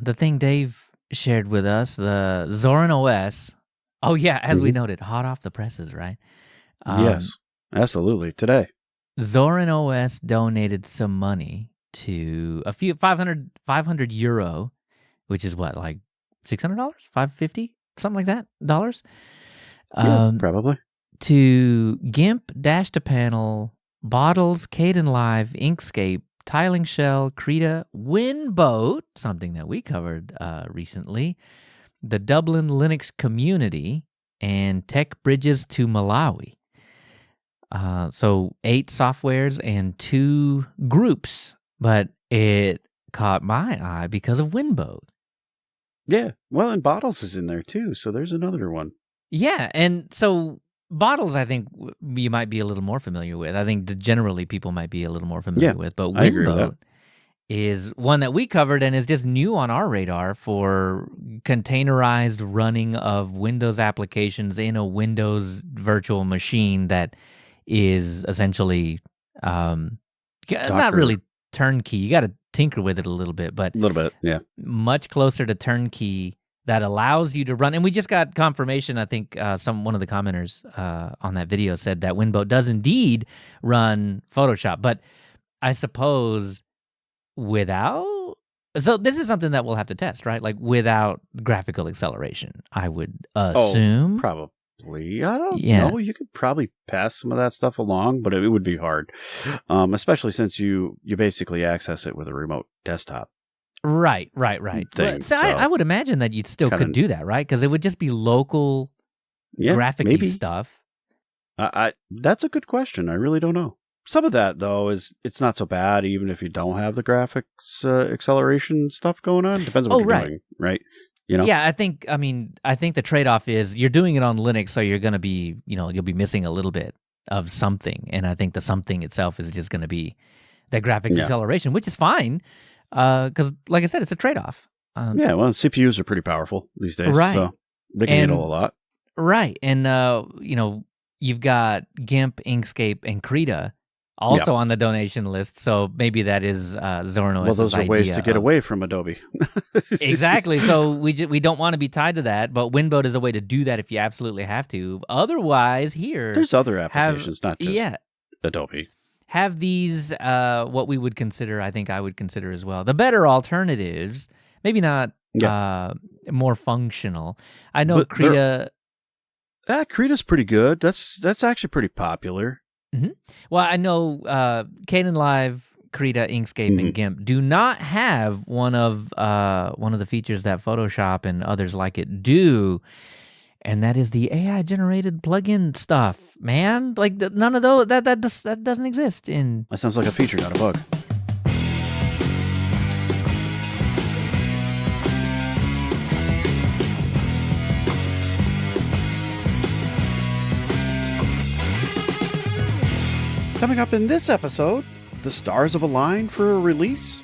the thing Dave shared with us, the Zorin OS. Oh yeah, as we noted, hot off the presses, right? Yes, absolutely. Today. Zorin OS donated some money to a few 500 euro, which is what, like $600, $550, something like that, dollars. Yeah, probably. To GIMP, Dash to Panel, Bottles, Kdenlive, Inkscape, Tiling Shell, Krita, WinBoat, something that we covered recently, the Dublin Linux community, and Tech Bridges to Malawi. So 8 softwares and 2 groups, but it caught my eye because of WinBoat. Yeah, well, and Bottles is in there too, so there's another one. Yeah, and so Bottles, I think you might be a little more familiar with. I think generally people might be a little more familiar with, but WinBoat is one that we covered and is just new on our radar for containerized running of Windows applications in a Windows virtual machine that is essentially not really turnkey. You got to tinker with it a little bit, but much closer to turnkey that allows you to run. And we just got confirmation. I think one of the commenters on that video said that WinBoat does indeed run Photoshop, but I suppose without. So this is something that we'll have to test, right? Like without graphical acceleration, I would assume. Oh, probably. I don't know. You could probably pass some of that stuff along, but it would be hard, especially since you basically access it with a remote desktop. Right. So I would imagine that you still could do that, right? Because it would just be local graphic-y stuff. That's a good question. I really don't know. Some of that, though, it's not so bad, even if you don't have the graphics acceleration stuff going on. Depends on what you're doing, right? You know? Yeah, I think the trade-off is you're doing it on Linux, so you're going to be, you'll be missing a little bit of something. And I think the something itself is just going to be that graphics acceleration, which is fine. Because, like I said, it's a trade-off. CPUs are pretty powerful these days, so they can handle a lot. Right, and you've got GIMP, Inkscape, and Krita also on the donation list, so maybe that is Zorin OS's Well, those are ways to get away from Adobe. Exactly, so we don't want to be tied to that, but WinBoat is a way to do that if you absolutely have to. Otherwise, there's other applications, not just Adobe. Have these, what we would consider, I think I would consider as well, the better alternatives, maybe not more functional. I know Krita... Krita's pretty good. That's actually pretty popular. Mm-hmm. Well, I know Kdenlive, Krita, Inkscape, and GIMP do not have one of the features that Photoshop and others like it do. And that is the AI-generated plugin stuff, man. Like none of those that doesn't exist in. That sounds like a feature, not a bug. Coming up in this episode, the stars have aligned for a release.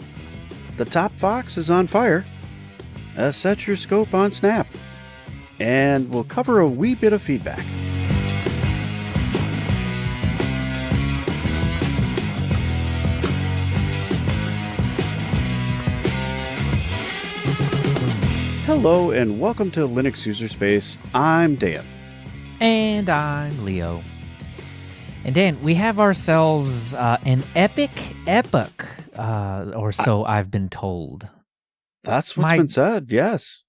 The top fox is on fire. Set your scope on Snap. And we'll cover a wee bit of feedback. Hello and welcome to Linux User Space. I'm Dan. And I'm Leo. And Dan, we have ourselves an epic epoch, or so I've been told. That's what's been said, yes.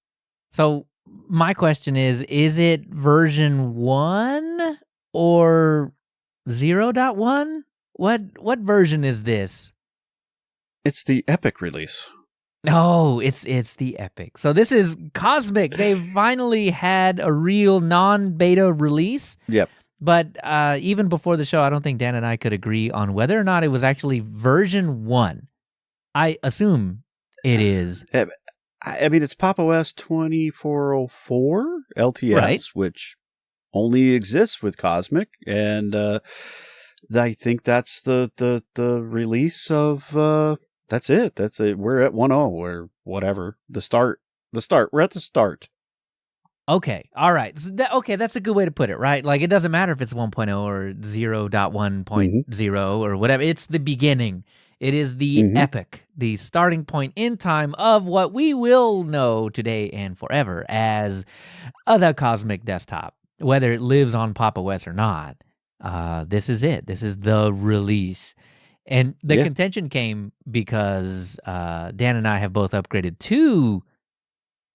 So my question is it version 1 or 0.1? What version is this? It's the Epic release. Oh, it's the Epic. So this is Cosmic. They've finally had a real non-beta release. Yep. But even before the show, I don't think Dan and I could agree on whether or not it was actually version 1. I assume it is. I mean, it's Pop! OS 2404 LTS, right, which only exists with Cosmic, and I think that's the release of. That's it. That's it. We're at 1.0 or whatever. The start. We're at the start. Okay. All right. So that's a good way to put it, right? Like, it doesn't matter if it's 1.0 or 0.1.0 or whatever. It's the beginning. It is the epoch, the starting point in time of what we will know today and forever as the Cosmic Desktop. Whether it lives on Papa OS or not, this is it. This is the release. And the contention came because Dan and I have both upgraded to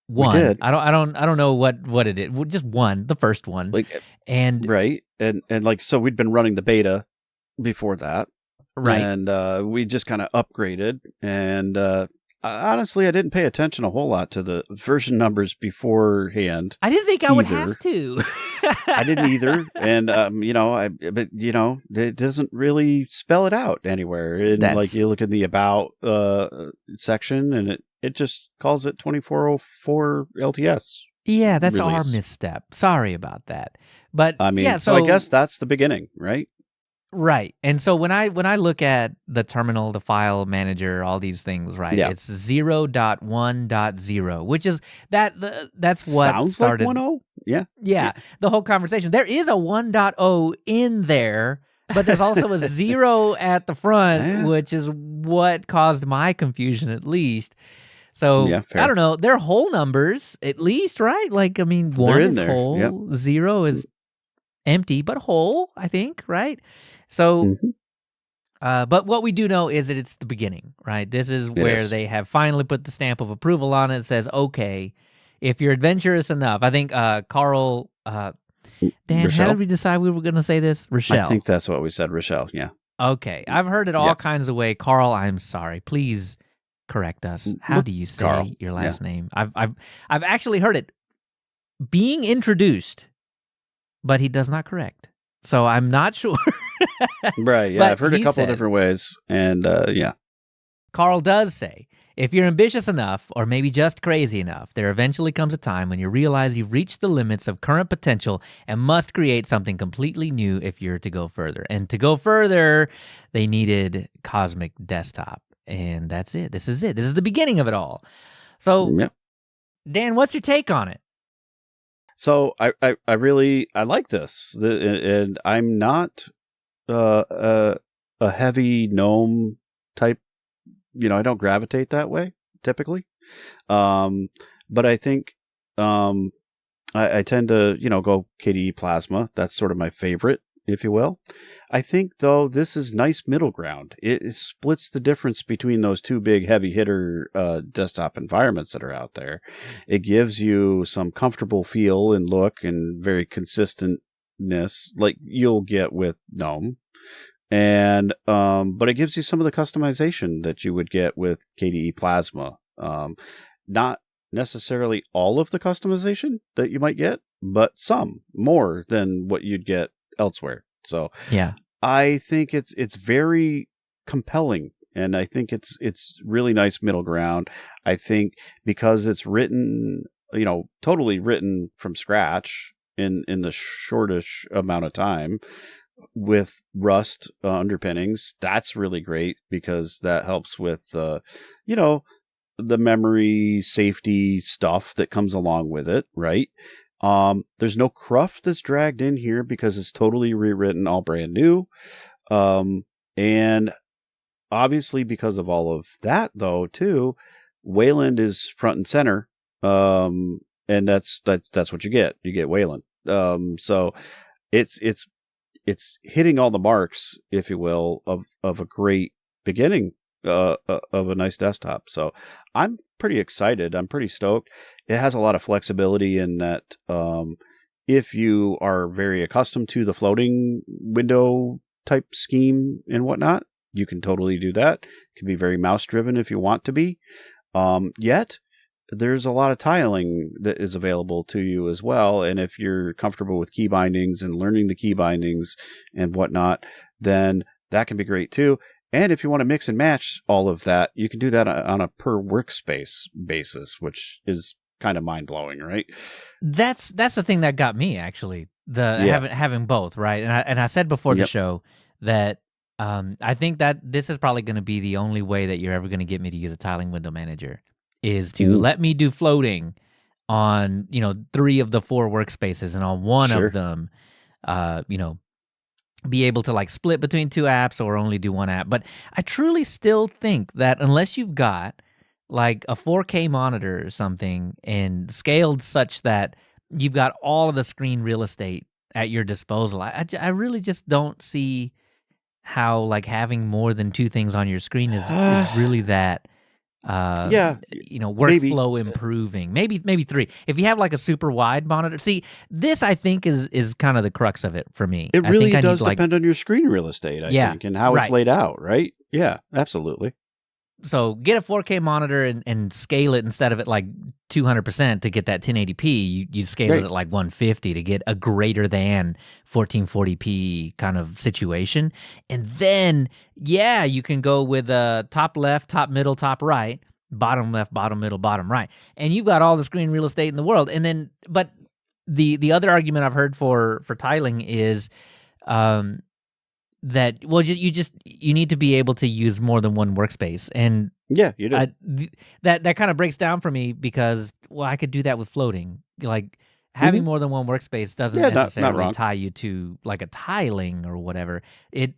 one. We did. I don't know what it is. Just one, the first one. And so we'd been running the beta before that. Right. And we just kind of upgraded. And honestly, I didn't pay attention a whole lot to the version numbers beforehand. I didn't think I would have to. I didn't either. And, it doesn't really spell it out anywhere. And you look in the About section, and it just calls it 2404 LTS. Yeah, that's our misstep. Sorry about that. But so I guess that's the beginning, right? Right. And so when I look at the terminal, the file manager, all these things, right? Yeah. It's 0.1.0, which is that's what sounds started like 1.0. Yeah. The whole conversation. There is a 1.0 in there, but there's also a 0 at the front, which is what caused my confusion at least. So I don't know. They're whole numbers at least, right? 1 is whole, 0 is empty but whole, I think, right? So, but what we do know is that it's the beginning, right? This is where they have finally put the stamp of approval on it. It says, okay, if you're adventurous enough. I think Carl, Dan, Rochelle? How did we decide we were going to say this? Rochelle. I think that's what we said, Rochelle, yeah. Okay, I've heard it all kinds of ways. Carl, I'm sorry. Please correct us. How do you say Carl. Your last name? I've actually heard it being introduced, but he does not correct. So I'm not sure. Right, yeah, I've heard a couple of different ways, and Carl does say, if you're ambitious enough, or maybe just crazy enough, there eventually comes a time when you realize you've reached the limits of current potential and must create something completely new if you're to go further. And to go further, they needed Cosmic Desktop, and that's it. This is it. This is the beginning of it all. So, Dan, what's your take on it? So I like this, and I'm not a heavy GNOME type. I don't gravitate that way typically, but I think I tend to go KDE Plasma. That's sort of my favorite, if you will. I think though this is nice middle ground. It splits the difference between those two big heavy hitter desktop environments that are out there. It gives you some comfortable feel and look and very consistentness like you'll get with GNOME. And but it gives you some of the customization that you would get with KDE Plasma. Not necessarily all of the customization that you might get, but some more than what you'd get elsewhere. So I think it's very compelling, and I think it's really nice middle ground. I think because it's written, totally written from scratch in the shortish amount of time with Rust underpinnings, that's really great because that helps with the memory safety stuff that comes along with it, right? There's no cruft that's dragged in here because it's totally rewritten, all brand new. And obviously because of all of that though, too, Wayland is front and center. And that's what you get. You get Wayland. So it's hitting all the marks, if you will, of a great beginning of a nice desktop. So I'm pretty excited. I'm pretty stoked. It has a lot of flexibility in that if you are very accustomed to the floating window type scheme and whatnot, you can totally do that. It can be very mouse driven if you want to be. Yet there's a lot of tiling that is available to you as well. And if you're comfortable with key bindings and learning the key bindings and whatnot, then that can be great too. And if you want to mix and match all of that, you can do that on a per workspace basis, which is kind of mind blowing, right? That's the thing that got me actually. Having both, right? And I said before the show that I think that this is probably going to be the only way that you're ever going to get me to use a tiling window manager is to let me do floating on 3 of the 4 workspaces, and on one of them, be able to like split between two apps or only do one app. But I truly still think that unless you've got like a 4K monitor or something and scaled such that you've got all of the screen real estate at your disposal, I really just don't see how like having more than two things on your screen is really that workflow improving. Maybe three. If you have like a super wide monitor, see, this I think is kind of the crux of it for me. It really does depend on your screen real estate, I think, and how it's laid out, right? Yeah, absolutely. So get a 4K monitor and scale it instead of at like 200% to get that 1080p. You scale it at like 150 to get a greater than 1440p kind of situation. And then, you can go with top left, top middle, top right, bottom left, bottom middle, bottom right. And you've got all the screen real estate in the world. And then, but the other argument I've heard for tiling is that you need to be able to use more than one workspace, and you do. That kind of breaks down for me because I could do that with floating. Like having more than one workspace doesn't necessarily tie you to like a tiling or whatever.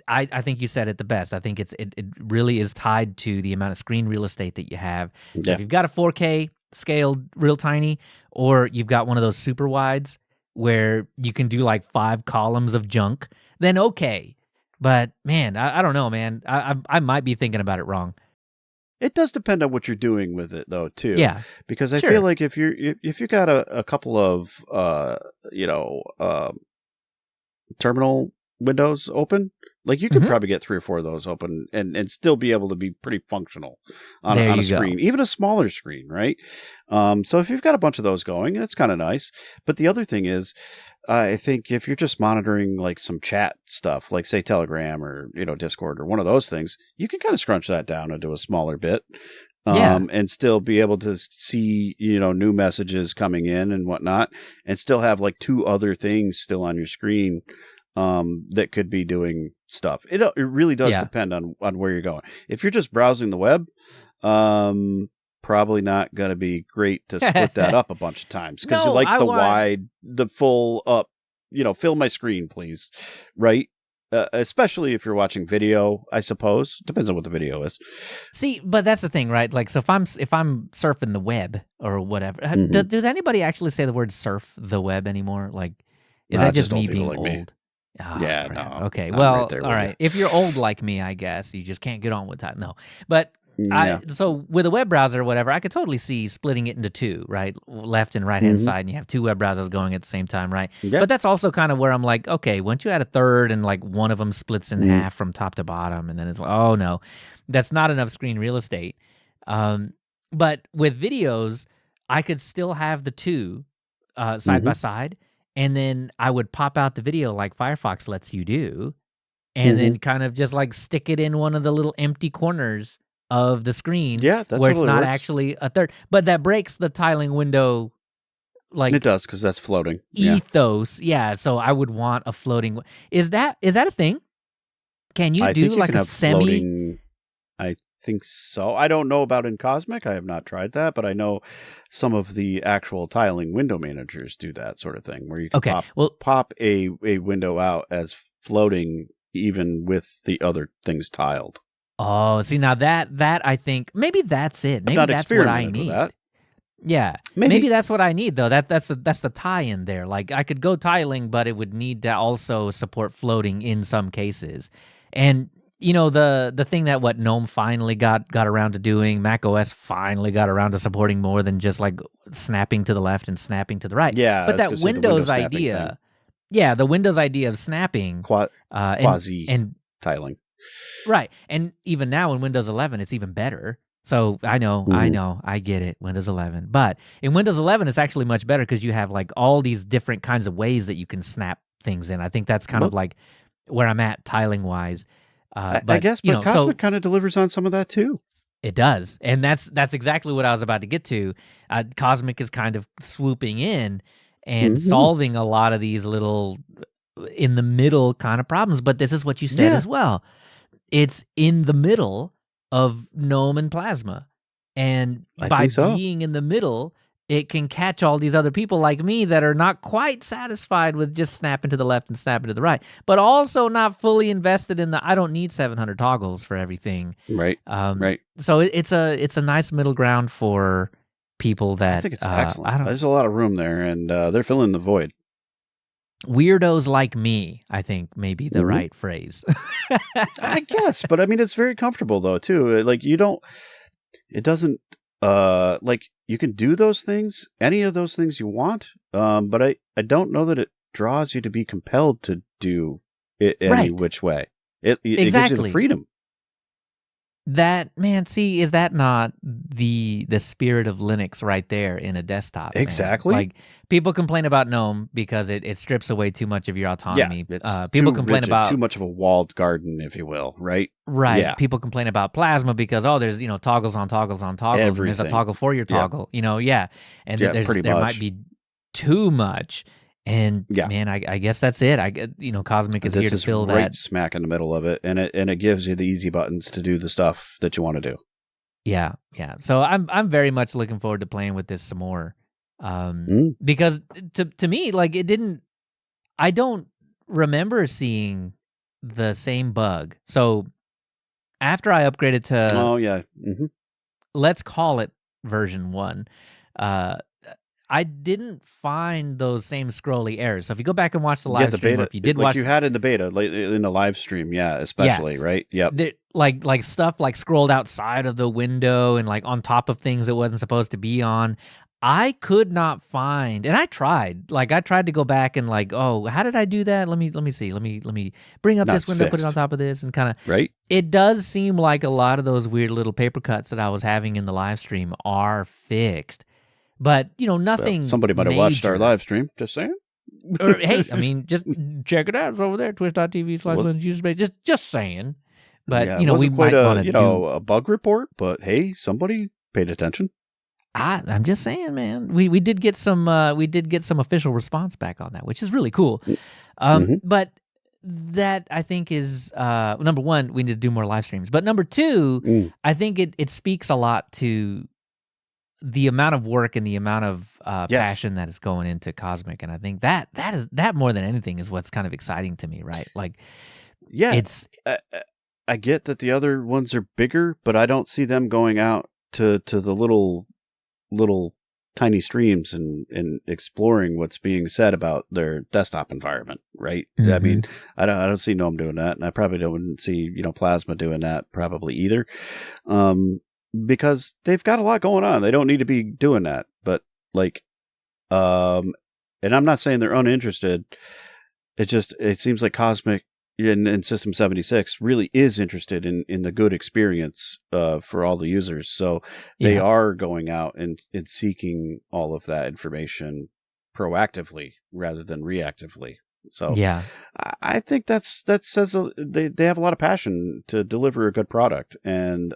I think you said it the best. I think it really is tied to the amount of screen real estate that you have. So if you've got a 4K scaled real tiny, or you've got one of those super wides where you can do like 5 columns of junk, then okay. But man, I don't know, man. I might be thinking about it wrong. It does depend on what you're doing with it, though, too. Yeah, because I feel like if you got a couple of terminal windows open, like you could probably get 3 or 4 of those open and still be able to be pretty functional on a screen, even a smaller screen, right? So if you've got a bunch of those going, that's kind of nice. But the other thing is, I think if you're just monitoring like some chat stuff, like say Telegram or Discord or one of those things, you can kind of scrunch that down into a smaller bit, and still be able to see new messages coming in and whatnot, and still have like 2 other things still on your screen that could be doing stuff. It really does depend on where you're going. If you're just browsing the web, probably not going to be great to split that up a bunch of times because you like the full up, fill my screen, please. Right. Especially if you're watching video, I suppose. Depends on what the video is. See, but that's the thing, right? Like, so if I'm surfing the web or whatever, does anybody actually say the word surf the web anymore? Like, is that just me being like old? Me. Oh, yeah, crap. No. Okay, well, all right. If you're old like me, I guess you just can't get on with that. No, but so with a web browser or whatever, I could totally see splitting it into 2, right? Left and right hand side, and you have 2 web browsers going at the same time, right? Yeah. But that's also kind of where I'm like, okay, once you add a third and like one of them splits in half from top to bottom, and then it's like, oh no, that's not enough screen real estate. But with videos, I could still have the 2 side by side, and then I would pop out the video like Firefox lets you do, and then kind of just like stick it in one of the little empty corners of the screen, where it's not actually a third. But that breaks the tiling window, like it does, because that's floating ethos. Yeah, so I would want a floating. Is that a thing? Can you do like a semi? Floating, I think so. I don't know about in Cosmic. I have not tried that, but I know some of the actual tiling window managers do that sort of thing, where you can pop a window out as floating, even with the other things tiled. Oh, see, now that I think maybe that's it. Maybe that's what I need. Yeah, maybe that's what I need though. That's the tie-in there. Like I could go tiling, but it would need to also support floating in some cases. And the thing that GNOME finally got around to doing, Mac OS finally got around to supporting more than just like snapping to the left and snapping to the right. Yeah, but that Windows idea, the Windows idea of snapping, quasi and tiling. Right. And even now in Windows 11, it's even better. So I know, I get it, Windows 11. But in Windows 11, it's actually much better because you have like all these different kinds of ways that you can snap things in. I think that's kind of like where I'm at tiling-wise. I guess, but Cosmic kind of delivers on some of that too. It does. And that's exactly what I was about to get to. Cosmic is kind of swooping in and solving a lot of these little in the middle kind of problems. But this is what you said as well. It's in the middle of GNOME and Plasma. And by being in the middle, it can catch all these other people like me that are not quite satisfied with just snapping to the left and snapping to the right, but also not fully invested in I don't need 700 toggles for everything. Right. Right. So it's a nice middle ground for people that I think it's excellent. There's a lot of room there, and they're filling the void. Weirdos like me, I think, may be the right phrase. I guess, but I mean, it's very comfortable though too. Like it doesn't like you can do those things, any of those things you want, but I don't know that it draws you to be compelled to do it any which way. It gives you the freedom. That, man, see, is that not the spirit of Linux right there in a desktop? Exactly. Man? Like, people complain about GNOME because it strips away too much of your autonomy. Yeah, people complain about too much of a walled garden, if you will, right? Right. Yeah. People complain about Plasma because there's toggles on toggles on toggles, and there's a toggle for your toggle. Yeah. And there might be too much. And man, I guess that's it. Cosmic is here to fill that. Right smack in the middle of it, and it gives you the easy buttons to do the stuff that you want to do. Yeah. So I'm very much looking forward to playing with this some more, because to me, like, I don't remember seeing the same bug. So after I upgraded to, let's call it version 1, I didn't find those same scrolly errors. So if you go back and watch the live stream, beta, or if you did watch, you had in the beta, like in the live stream, especially, right? Yep. Like stuff like scrolled outside of the window and like on top of things it wasn't supposed to be on. I could not find, and I tried to go back and like, oh, how did I do that? Let me see. Let me bring up this window, put it on top of this, and kind of. Right. It does seem like a lot of those weird little paper cuts that I was having in the live stream are fixed. But, nothing. Well, somebody might have watched our live stream, just saying. Or, hey, I mean, just check it out. It's over there, twitch.tv/userspace. Just saying. But, we might want to a bug report, but hey, somebody paid attention. I'm just saying, man. We did get some official response back on that, which is really cool. But that, I think, is number one, we need to do more live streams. But number two, I think it speaks a lot to the amount of work and the amount of passion that is going into Cosmic, and I think that more than anything is what's kind of exciting to me, right? Like, it's. I get that the other ones are bigger, but I don't see them going out to the little tiny streams and exploring what's being said about their desktop environment, right? I mean, I don't see GNOME doing that, and I probably don't see Plasma doing that probably either. Because they've got a lot going on. They don't need to be doing that. But like, and I'm not saying they're uninterested. It seems like Cosmic in System 76 really is interested in the good experience for all the users. So they are going out and seeking all of that information proactively rather than reactively. So I think that says they have a lot of passion to deliver a good product, and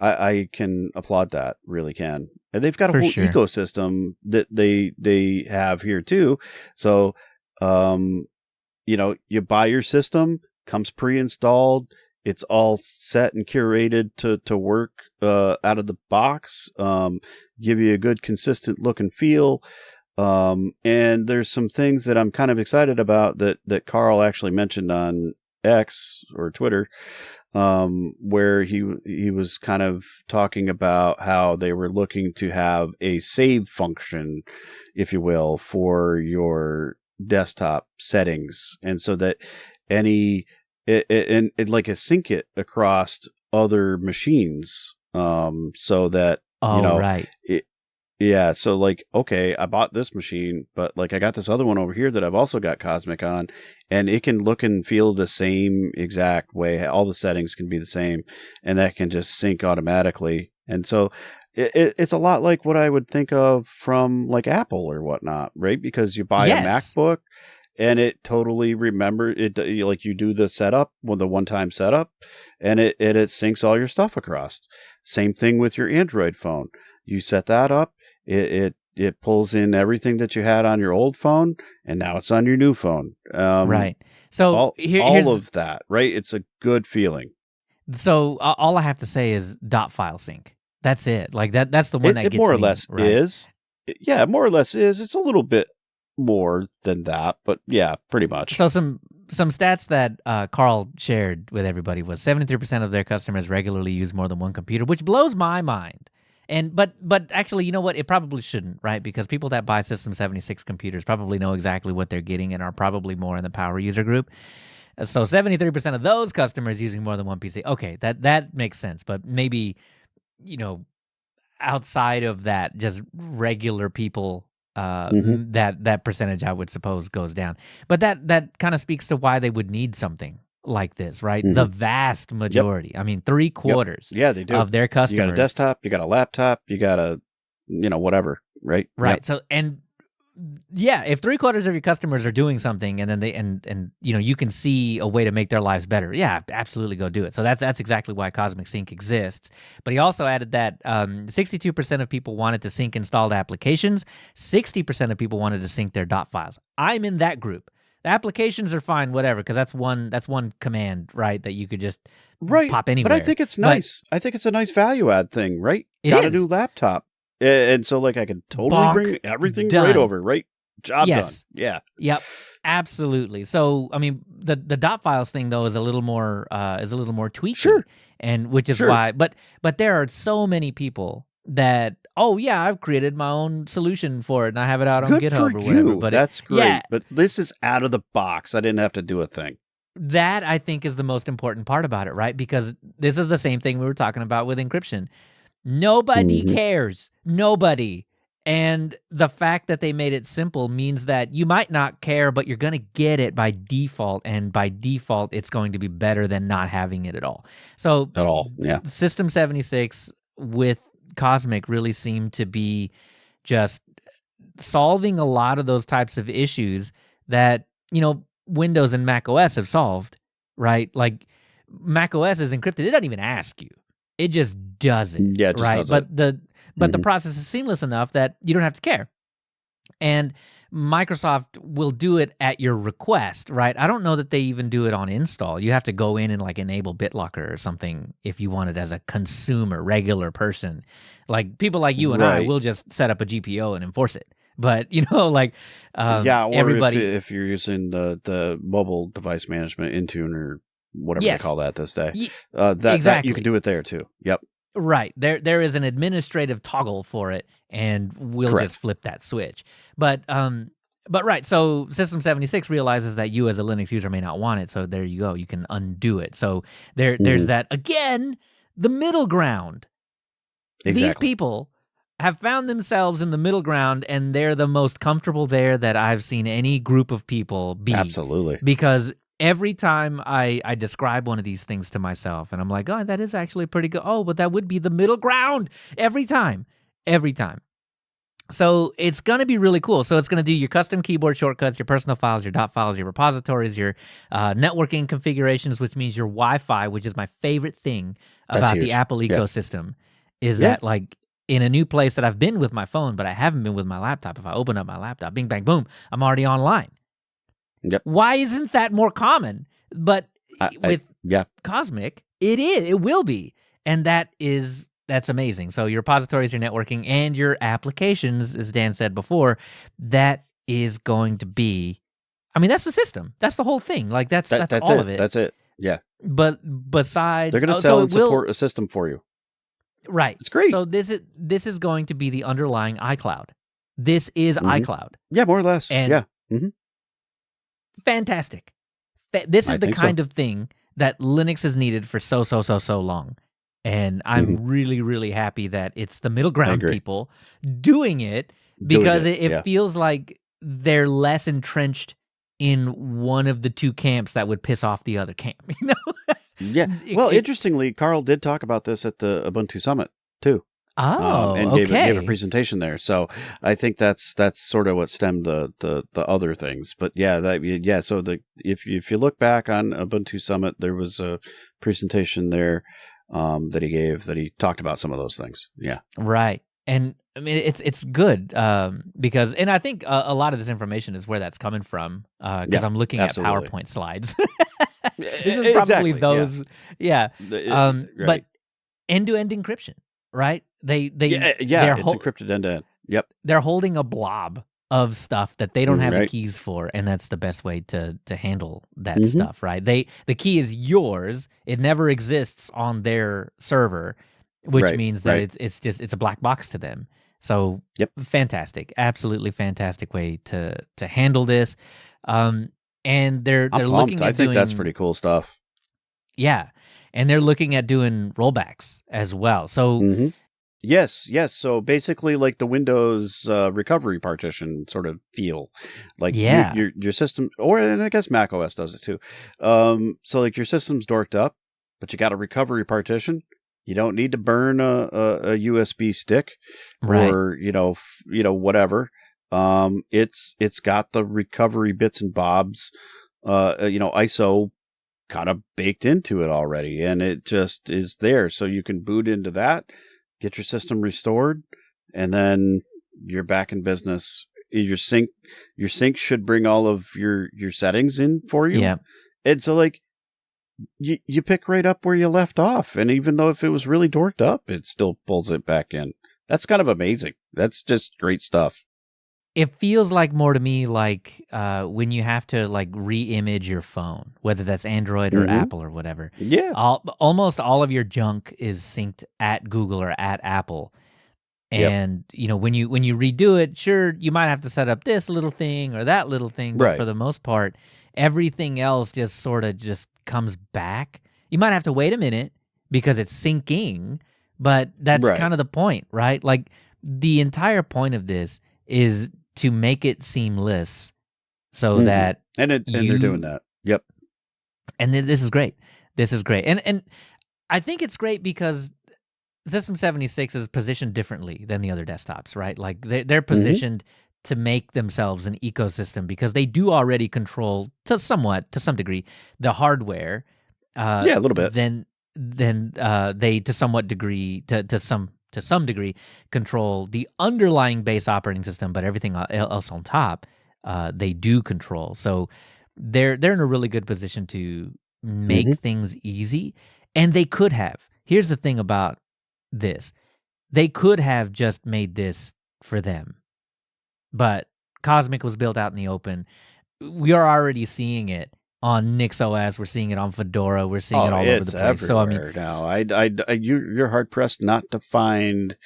I can applaud that, really can. And they've got a whole ecosystem that they have here too. So, you buy your system, comes pre-installed. It's all set and curated to work out of the box, give you a good, consistent look and feel. And there's some things that I'm kind of excited about that Carl actually mentioned on X or Twitter, where he was kind of talking about how they were looking to have a save function, if you will, for your desktop settings, and so that like a sync it across other machines, so that so like, okay, I bought this machine, but like I got this other one over here that I've also got Cosmic on, and it can look and feel the same exact way. All the settings can be the same, and that can just sync automatically. And so it's a lot like what I would think of from like Apple or whatnot, right? Because you buy a MacBook and it totally remembers it. Like you do the setup, the one-time setup, and it syncs all your stuff across. Same thing with your Android phone. You set that up. It pulls in everything that you had on your old phone, and now it's on your new phone. Right. So all of that, right? It's a good feeling. So all I have to say is .file sync. That's it. Like that's the one that It gets more or me, less right? is. Yeah, more or less is. It's a little bit more than that, but yeah, pretty much. So some stats that Carl shared with everybody was 73% of their customers regularly use more than one computer, which blows my mind. And but actually, you know what? It probably shouldn't, right? Because people that buy System 76 computers probably know exactly what they're getting and are probably more in the power user group. So 73% of those customers using more than one PC. Okay, that makes sense. But maybe, outside of that, just regular people, that percentage I would suppose goes down. But that kind of speaks to why they would need something like this, right? The vast majority. Yep. I mean, 3/4 yeah, they do. of their customers. You got a desktop, you got a laptop, you got a, whatever, right? Right. Yep. So, and yeah, if 3/4 of your customers are doing something and then they and you can see a way to make their lives better, yeah, absolutely go do it. So that's exactly why Cosmic Sync exists. But he also added that 62% of people wanted to sync installed applications, 60% of people wanted to sync their dot files. I'm in that group. The applications are fine, whatever, because that's one command, right, that you could just pop anywhere. But I think it's nice. I think it's a nice value add thing, right? Got a new laptop. And so, I can totally bring everything right over, right? Job done. Yeah. Yep. Absolutely. So, I mean, the dot files thing though is a little more tweaky. Sure. And which is why, but there are so many people that, oh yeah, I've created my own solution for it and I have it out on GitHub or whatever. But that's great. Yeah. But this is out of the box. I didn't have to do a thing. That I think is the most important part about it, right? Because this is the same thing we were talking about with encryption. Nobody cares. Nobody. And the fact that they made it simple means that you might not care, but you're going to get it by default. And by default, it's going to be better than not having it at all. So, yeah. System 76 with Cosmic really seemed to be just solving a lot of those types of issues that, Windows and Mac OS have solved, right? Like, Mac OS is encrypted. It doesn't even ask you. It just does it. Yeah, it just right? does but it. The process is seamless enough that you don't have to care. And Microsoft will do it at your request, right? I don't know that they even do it on install. You have to go in and enable BitLocker or something if you want it as a consumer, regular person. Like people like you and I will just set up a GPO and enforce it. But or everybody, if you're using the mobile device management Intune or whatever they call that this day, that you can do it there too. Yep. Right. There is an administrative toggle for it, and we'll just flip that switch. But right, so System 76 realizes that you as a Linux user may not want it, so there you go. You can undo it. So there's that, again, the middle ground. Exactly. These people have found themselves in the middle ground, and they're the most comfortable there that I've seen any group of people be. Absolutely. Because every time I describe one of these things to myself, and I'm like, oh, that is actually pretty good. Oh, but that would be the middle ground every time. So it's going to be really cool. So it's going to do your custom keyboard shortcuts, your personal files, your dot files, your repositories, your networking configurations, which means your Wi-Fi, which is my favorite thing about the Apple ecosystem, is that in a new place that I've been with my phone, but I haven't been with my laptop. If I open up my laptop, bing, bang, boom, I'm already online. Yep. Why isn't that more common? But with Cosmic, it is. It will be. And that's amazing. So your repositories, your networking, and your applications, as Dan said before, that is going to be, that's the system. That's the whole thing. That's all of it. That's it. Yeah. But besides, they're going to sell and support a system for you. Right. It's great. So this is going to be the underlying iCloud. This is iCloud. Yeah, more or less. And fantastic. This is the kind of thing that Linux has needed for so long. And I'm really, really happy that it's the middle ground people doing it, because it feels like they're less entrenched in one of the two camps that would piss off the other camp. Yeah. Well, interestingly, Carl did talk about this at the Ubuntu Summit too. Oh, and gave a presentation there. So I think that's sort of what stemmed the other things. But so if you look back on Ubuntu Summit, there was a presentation there that he gave that he talked about some of those things. Yeah. Right. And it's good because, and I think a lot of this information is where that's coming from because I'm looking at PowerPoint slides. This is probably those. Yeah. Right. But end-to-end encryption. right? They're it's encrypted end to end. Yep. They're holding a blob of stuff that they don't have the Right. keys for, and that's the best way to handle that stuff, right? The key is yours. It never exists on their server, which means that it's a black box to them. So fantastic, absolutely fantastic way to handle this. And they're looking at I think that's pretty cool stuff. Yeah, and they're looking at doing rollbacks as well. So yes. So basically, like the Windows recovery partition sort of feel, like your system, and I guess Mac OS does it too. So like your system's dorked up, but you got a recovery partition. You don't need to burn a USB stick or whatever. It's got the recovery bits and bobs, ISO kind of baked into it already, and it just is there. So you can boot into that, get your system restored, and then you're back in business. Your sync should bring all of your settings in for you. Yeah. And so like you pick right up where you left off, and even though if it was really dorked up, it still pulls it back in. That's kind of amazing. That's just great stuff. It feels like more to me like when you have to like re-image your phone, whether that's Android or Apple or whatever. Yeah. Almost all of your junk is synced at Google or at Apple. And when you redo it, sure, you might have to set up this little thing or that little thing, but for the most part, everything else just sort of just comes back. You might have to wait a minute because it's syncing, but that's kind of the point, right? Like the entire point of this is to make it seamless so that and they're doing that. Yep. And this is great. This is great. And I think it's great because System 76 is positioned differently than the other desktops, right? Like they're positioned to make themselves an ecosystem because they do already control to some degree the hardware. A little bit. Then they to some degree control the underlying base operating system, but everything else on top they do control. So they're in a really good position to make things easy, and they could have. Here's the thing about this. They could have just made this for them. But Cosmic was built out in the open. We are already seeing it on NixOS. We're seeing it on Fedora. We're seeing it all over the place. So I mean, now you're hard pressed not to find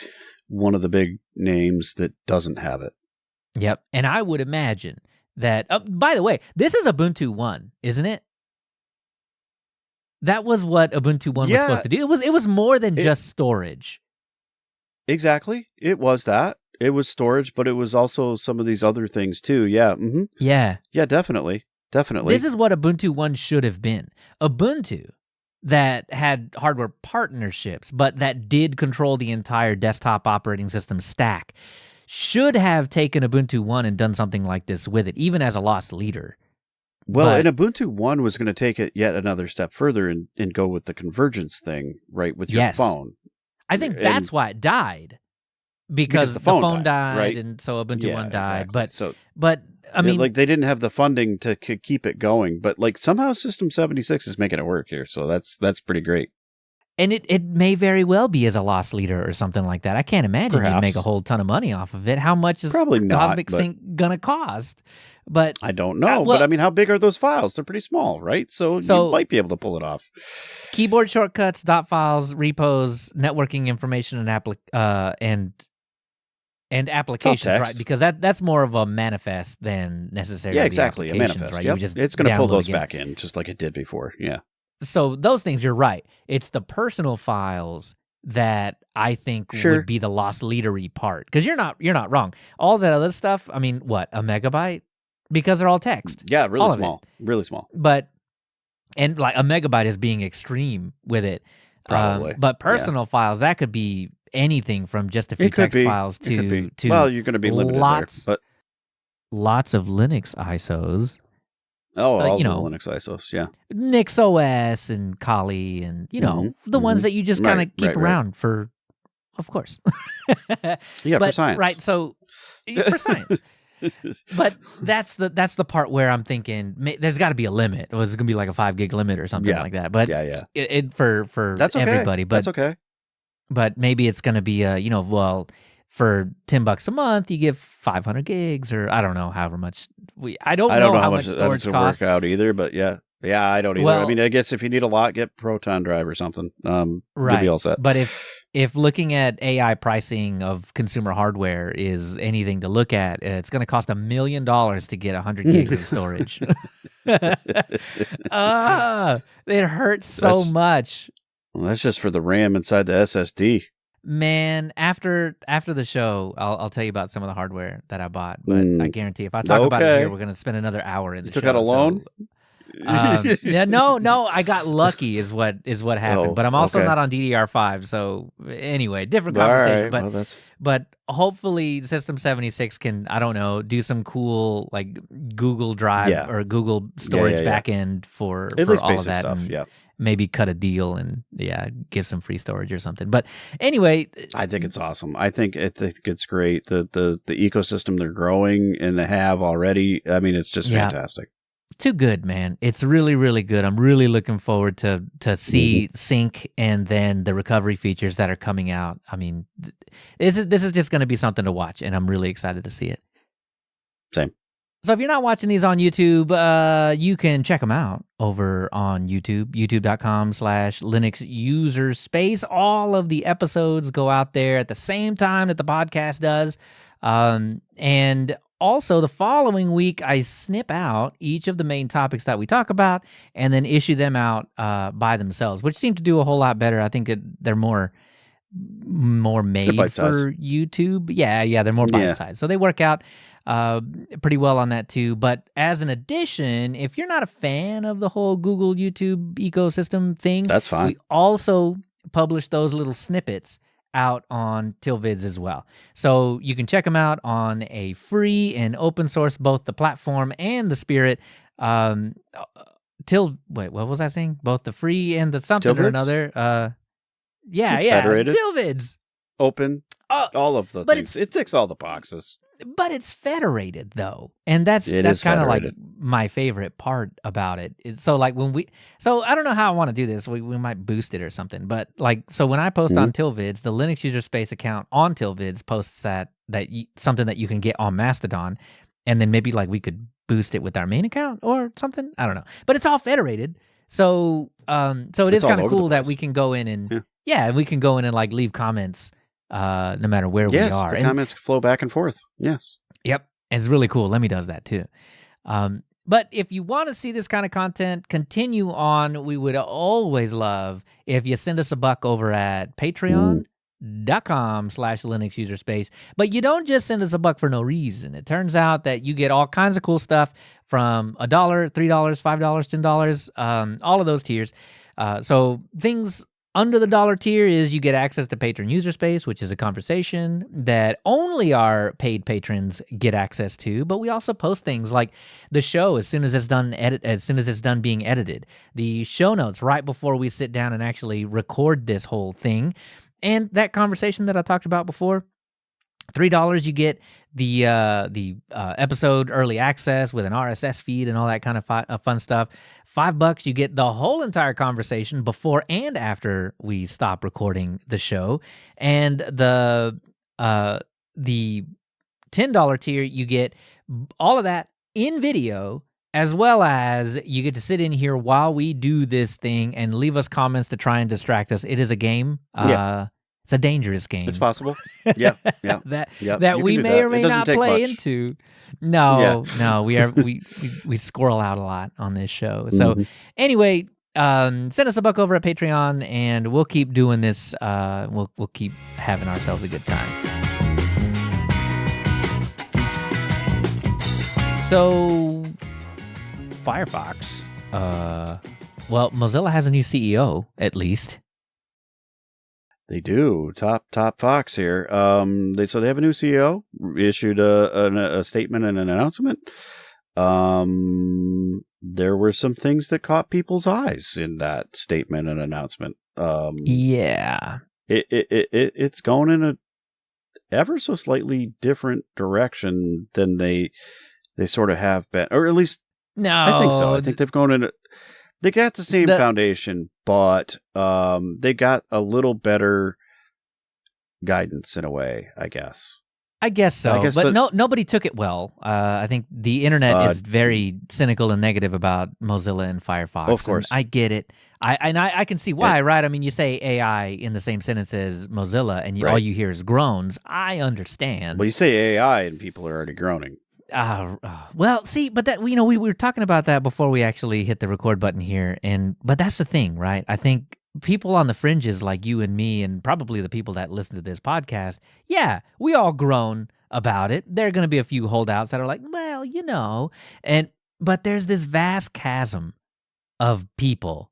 one of the big names that doesn't have it. Yep, and I would imagine that. By the way, this is Ubuntu 1, isn't it? That was what Ubuntu 1 was supposed to do. It was more than just storage. Exactly, it was that. It was storage, but it was also some of these other things too. Yeah. Yeah. Yeah, definitely. This is what Ubuntu 1 should have been. Ubuntu that had hardware partnerships, but that did control the entire desktop operating system stack, should have taken Ubuntu 1 and done something like this with it, even as a lost leader. Well, and Ubuntu 1 was going to take it yet another step further and go with the convergence thing, right, with your phone. I think that's why it died. Because the phone died, right? And so Ubuntu 1 died. Exactly. But I mean, like they didn't have the funding to keep it going. But like somehow System 76 is making it work here, so that's pretty great. And it may very well be as a loss leader or something like that. I can't imagine you'd make a whole ton of money off of it. How much is Cosmic Sync gonna cost? But I don't know. But I mean, how big are those files? They're pretty small, right? So you might be able to pull it off. Keyboard shortcuts, dot files, repos, networking information, and applications, right? Because that's more of a manifest than necessarily exactly, a manifest. Right? Yep. It's going to pull those back in just like it did before. Yeah. So those things, you're right. It's the personal files that I think would be the lost leadery part. Because you're not wrong. All that other stuff, I mean, what, a megabyte? Because they're all text. Yeah, really small. Really small. And like a megabyte is being extreme with it. Probably. But personal files, that could be anything from just a few text files to well, you're going to be limited there, but lots of Linux ISOs. All the Linux ISOs, yeah. NixOS and Kali and the ones that you just kind of keep around for, of course. For science, right? So for science. But that's the part where I'm thinking there's got to be a limit. It was going to be like a 5 gig limit or something like that. But yeah. For that's okay. everybody. But that's okay. but maybe it's going to be for $10 a month, you get 500 gigs, or I don't know, however much. I don't know how much storage that's going costs. to work out either, but yeah, I don't either. Well, I mean, I guess if you need a lot, get Proton Drive or something. You'll be all set. But if looking at AI pricing of consumer hardware is anything to look at, it's going to cost $1 million to get 100 gigs of storage. It hurts so much. Well, that's just for the RAM inside the SSD. Man, after the show, I'll tell you about some of the hardware that I bought. But I guarantee, if I talk about it here, we're going to spend another hour in the show. You took out a loan? Yeah, no, I got lucky is what happened. But I'm also not on DDR5. So anyway, different conversation. Right. But hopefully System 76 can, I don't know, do some cool like Google Drive or Google storage backend for all of that. Stuff, maybe cut a deal and give some free storage or something. But anyway, I think it's awesome. I think it's great. The ecosystem they're growing and they have already. I mean, it's just fantastic. Too good, man. It's really, really good. I'm really looking forward to see sync and then the recovery features that are coming out. I mean, this is just going to be something to watch, and I'm really excited to see it. Same. So if you're not watching these on YouTube, you can check them out over on YouTube, youtube.com/Linux user space. All of the episodes go out there at the same time that the podcast does. And also the following week, I snip out each of the main topics that we talk about and then issue them out by themselves, which seem to do a whole lot better. I think they're more made for YouTube. Yeah, they're more bite-sized. So they work out pretty well on that too. But as an addition, if you're not a fan of the whole Google YouTube ecosystem thing, that's fine. We also publish those little snippets out on TillVids as well. So you can check them out on a free and open source, both the platform and the spirit. Wait, what was I saying? Both the free and the something or another. Federated. TillVids. Open. All of the things. It ticks all the boxes. But it's federated though, and that's kind of like my favorite part about it. So like so I don't know how I want to do this. We might boost it or something. But like, so when I post on TillVids, the Linux user space account on TillVids posts something that you can get on Mastodon, and then maybe like we could boost it with our main account or something. I don't know, but it's all federated. So it is kind of cool that we can go in and we can go in and like leave comments. No matter where we are. The comments flow back and forth. Yes. Yep. And it's really cool. Lemmy does that too. But if you want to see this kind of content continue on, we would always love if you send us $1 over at patreon.com/Linux user space. But you don't just send us $1 for no reason. It turns out that you get all kinds of cool stuff from $1, $3, $5, $10, all of those tiers. So things under the $1 tier is you get access to Patron user space, which is a conversation that only our paid patrons get access to. But we also post things like the show as soon as it's done being edited, the show notes right before we sit down and actually record this whole thing, and that conversation that I talked about before. $3, you get the episode early access with an RSS feed and all that kind of fun stuff. $5, you get the whole entire conversation before and after we stop recording the show. And the $10 tier, you get all of that in video, as well as you get to sit in here while we do this thing and leave us comments to try and distract us. It is a game. It's a dangerous game. It's possible. Yeah. that we may or may not play into. No, we squirrel out a lot on this show. So anyway, send us $1 over at Patreon, and we'll keep doing this. We'll keep having ourselves a good time. So Firefox. Well, Mozilla has a new CEO, at least. They do. Top Fox here. They have a new CEO, issued a statement and an announcement. There were some things that caught people's eyes in that statement and announcement. It's going in a ever so slightly different direction than they sort of have been, or at least I think so. I think they've gone in. They got the same foundation, but they got a little better guidance in a way, I guess. I guess so, but nobody took it well. I think the internet is very cynical and negative about Mozilla and Firefox. Of course. I get it. I can see why, right? I mean, you say AI in the same sentence as Mozilla, and all you hear is groans. I understand. Well, you say AI, and people are already groaning. Well, see, but that we were talking about that before we actually hit the record button here, but that's the thing, right? I think people on the fringes like you and me, and probably the people that listen to this podcast, yeah, we all groan about it. There are going to be a few holdouts that are like, well, but there's this vast chasm of people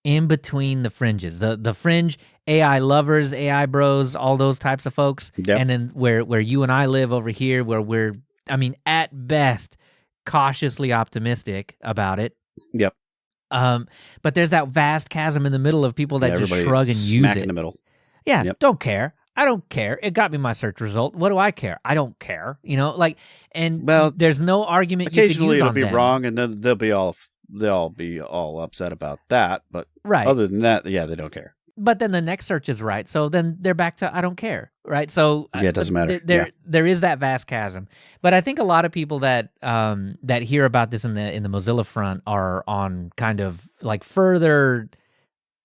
in between the fringes, the fringe AI lovers, AI bros, all those types of folks, and then where you and I live over here, where we're, I mean, at best, cautiously optimistic about it. Yep. But there's that vast chasm in the middle of people that just shrug and use it. In the middle. Yeah, don't care. I don't care. It got me my search result. What do I care? I don't care. There's no argument you could use on them. Occasionally it'll be wrong, and then they'll be all upset about that. But other than that, yeah, they don't care. But then the next search is right, so then they're back to I don't care, right? So it doesn't matter. There is that vast chasm, but I think a lot of people that hear about this in the Mozilla front are on kind of like further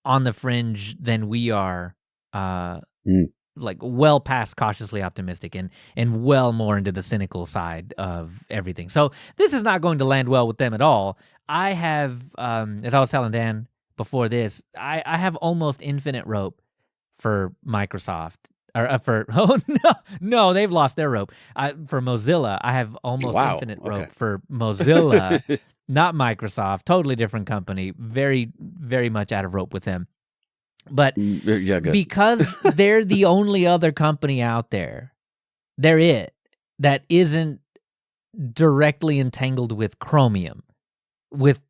on the fringe than we are, like well past cautiously optimistic and well more into the cynical side of everything. So this is not going to land well with them at all. I have, as I was telling Dan before this, I have almost infinite rope for Microsoft, or no, they've lost their rope. For Mozilla, I have almost infinite rope for Mozilla, not Microsoft. Totally different company. Very, very much out of rope with them. But because they're the only other company out there, that isn't directly entangled with Chromium, with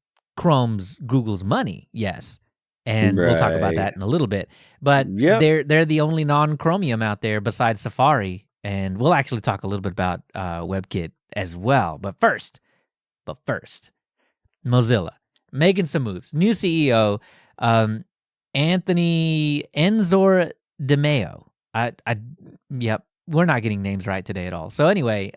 Google's money, yes. And we'll talk about that in a little bit. But they're the only non-Chromium out there besides Safari. And we'll actually talk a little bit about WebKit as well. But first, Mozilla making some moves. New CEO, Anthony Enzor DeMeo. Yep, we're not getting names right today at all. So anyway,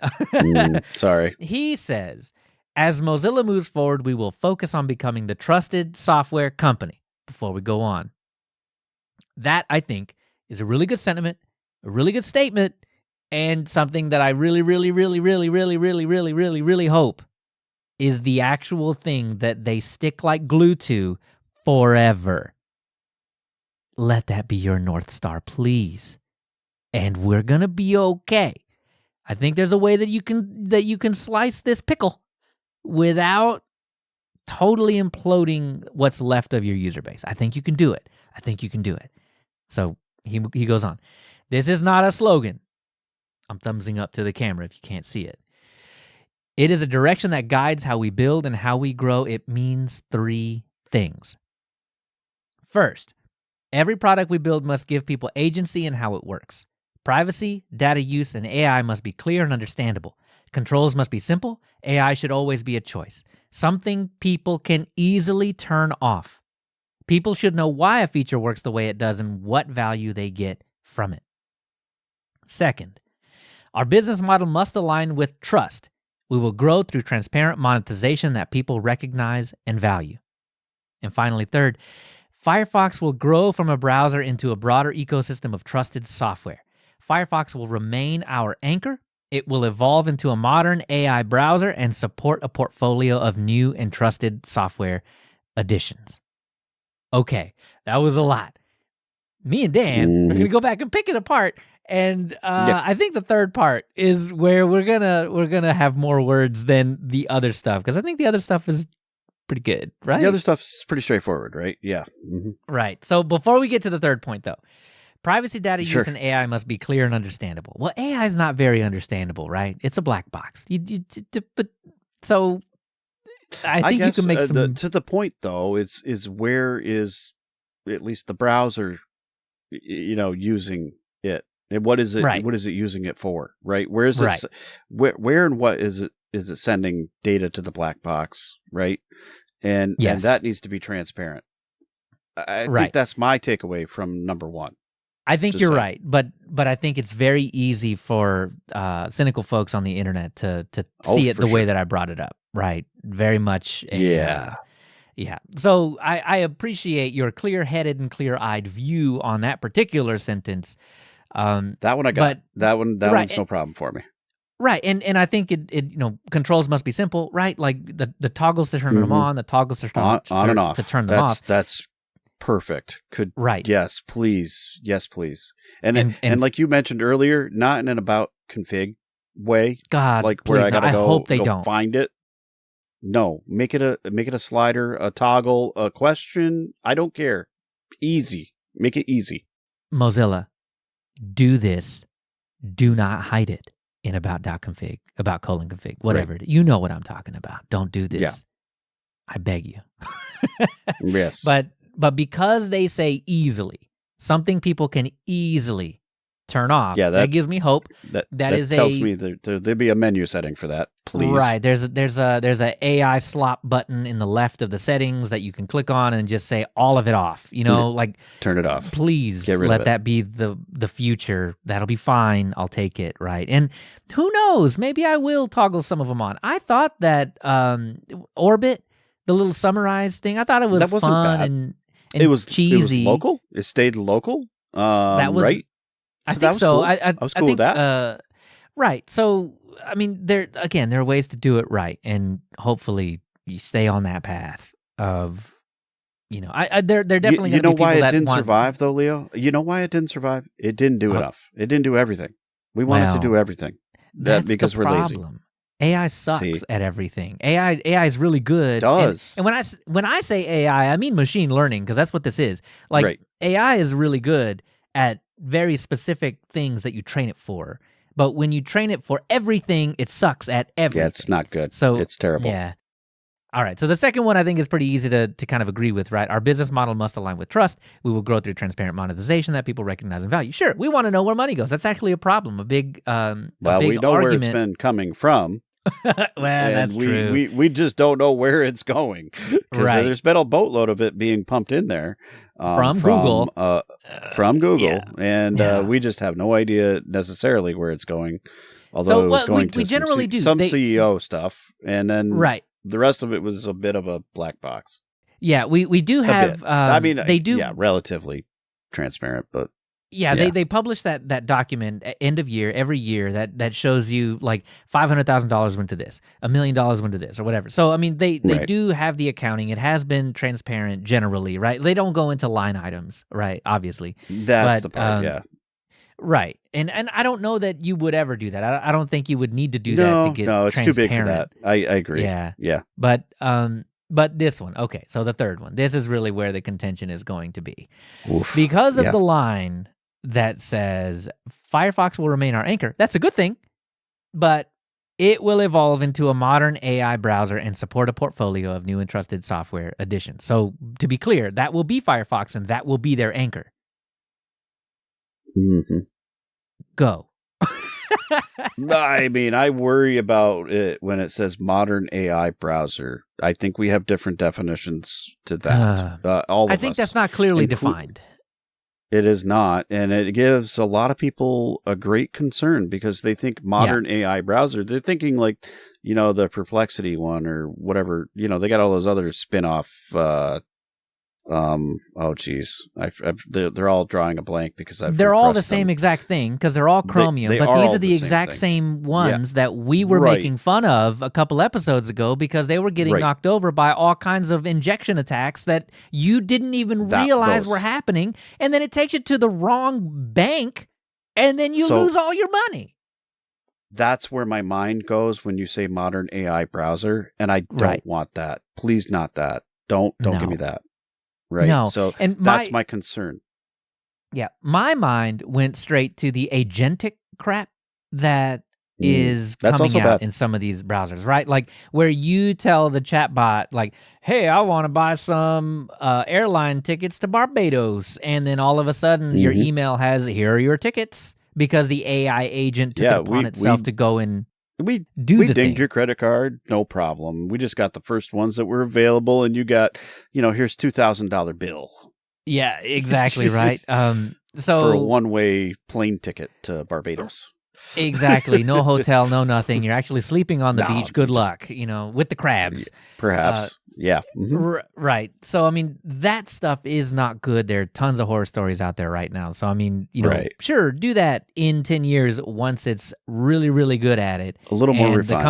sorry. He says, as Mozilla moves forward, we will focus on becoming the trusted software company. Before we go on, that I think is a really good sentiment, a really good statement, and something that I really, really, really, really, really, really, really, really, really hope is the actual thing that they stick like glue to forever. Let that be your North Star, please. And we're gonna be okay. I think there's a way that you can slice this pickle without totally imploding what's left of your user base. I think you can do it. So he goes on. This is not a slogan. I'm thumbsing up to the camera if you can't see it. It is a direction that guides how we build and how we grow. It means 3 things. First, every product we build must give people agency in how it works. Privacy, data use, and AI must be clear and understandable. Controls must be simple. AI should always be a choice. Something people can easily turn off. People should know why a feature works the way it does and what value they get from it. Second, our business model must align with trust. We will grow through transparent monetization that people recognize and value. And finally, third, Firefox will grow from a browser into a broader ecosystem of trusted software. Firefox will remain our anchor. It will evolve into a modern AI browser and support a portfolio of new and trusted software additions. Okay, that was a lot. Me and Dan are going to go back and pick it apart, and I think the third part is where we're gonna have more words than the other stuff, because I think the other stuff is pretty good, right? The other stuff's pretty straightforward, right? Yeah. Mm-hmm. Right. So before we get to the third point, though. Privacy, data use, and AI must be clear and understandable. Well, AI is not very understandable, right? It's a black box. But so I think you can make some. To the point, though, is where is at least the browser, using it, and what is it? Right. What is it using it for? Right? Where is it? Where and what is it? Is it sending data to the black box? Right? And that needs to be transparent. I think that's my takeaway from number 1. I think Just you're saying. right, but I think it's very easy for cynical folks on the internet to see it the way that I brought it up. Right, very much. Yeah. So I appreciate your clear-headed and clear-eyed view on that particular sentence. That one I got. That one's no problem for me. Right, and I think it controls must be simple, right? Like the toggles to turn them on, the toggles to turn on and off to turn them off. That's perfect. Right. Yes, please. And like you mentioned earlier, not in an about config way. God, like where I gotta go. I hope they don't find it. No, make it a slider, a toggle, a question. I don't care. Easy. Make it easy. Mozilla, do this. Do not hide it in about.config, about :config, whatever. Right. You know what I'm talking about. Don't do this. Yeah. I beg you. Yes. But because they say easily, something people can easily turn off. Yeah, that gives me hope. That tells me there'd be a menu setting for that. Please. Right. There's a AI slop button in the left of the settings that you can click on and just say all of it off. Like turn it off. Please let that be the future. That'll be fine. I'll take it. Right. And who knows? Maybe I will toggle some of them on. I thought that Orbit, the little summarize thing, I thought it was that wasn't fun bad. and it was cheesy. It was local. It stayed local. That was right. I think so. Cool. I was cool with that. Right. So, I mean, there are ways to do it right, and hopefully you stay on that path of, there definitely. You know why it didn't survive, though, Leo? You know why it didn't survive? It didn't do enough. It didn't do everything. We wanted to do everything. That's because we're lazy. AI sucks at everything. AI is really good. It does. And when I say AI, I mean machine learning, because that's what this is. Like right. AI is really good at very specific things that you train it for. But when you train it for everything, it sucks at everything. Yeah, it's not good. So it's terrible. Yeah. All right. So the second one I think is pretty easy to kind of agree with, right? Our business model must align with trust. We will grow through transparent monetization that people recognize and value. Sure, we want to know where money goes. That's actually a problem. A big we know argument. Where it's been coming from. Well, that's true. We just don't know where it's going. Right. There's been a boatload of it being pumped in there from Google. From Google. Yeah. And we just have no idea necessarily where it's going. Although it was going to some CEO stuff. And then the rest of it was a bit of a black box. Yeah, we do have... they do... Yeah, relatively transparent, but... Yeah, they publish that document at end of year, every year, that shows you like $500,000 went to this, $1 million went to this, or whatever. So, I mean, they do have the accounting. It has been transparent generally, right? They don't go into line items, right? Obviously. That's the part, yeah. Right. And I don't know that you would ever do that. I don't think you would need to do that to get No, it's too big for that. I agree. Yeah. Yeah. But this one, okay, so the third one, this is really where the contention is going to be. Oof. Because of the line that says Firefox will remain our anchor. That's a good thing, but it will evolve into a modern AI browser and support a portfolio of new and trusted software additions. So to be clear, that will be Firefox and that will be their anchor. Mm-hmm. Go. I mean, I worry about it when it says modern AI browser. I think we have different definitions to that. All of us. I think that's not clearly defined. It is not, and it gives a lot of people a great concern because they think modern AI browser, they're thinking like, the Perplexity one or whatever, they got all those other spin-off, they're all drawing a blank because they're all the same exact thing because they're all Chromium, but these are the exact same ones that we were making fun of a couple episodes ago because they were getting knocked over by all kinds of injection attacks that you didn't even realize were happening, and then it takes you to the wrong bank, and then you lose all your money. That's where my mind goes when you say modern AI browser, and I don't want that. Please, not that. Don't give me that. Right. No. So that's my concern. Yeah. My mind went straight to the agentic crap that is coming out in some of these browsers, right? Like where you tell the chatbot, like, hey, I want to buy some airline tickets to Barbados. And then all of a sudden your email has, here are your tickets, because the AI agent took it upon itself to go and we dinged your credit card, no problem. We just got the first ones that were available, and you got, here's $2,000 bill. Yeah, exactly right. for a one-way plane ticket to Barbados. Exactly. No hotel, no nothing. You're actually sleeping on the beach. Good luck, with the crabs. Perhaps. Yeah. Right. So, I mean, that stuff is not good. There are tons of horror stories out there right now. So, I mean, sure, do that in 10 years once it's really, really good at it. A little more refined.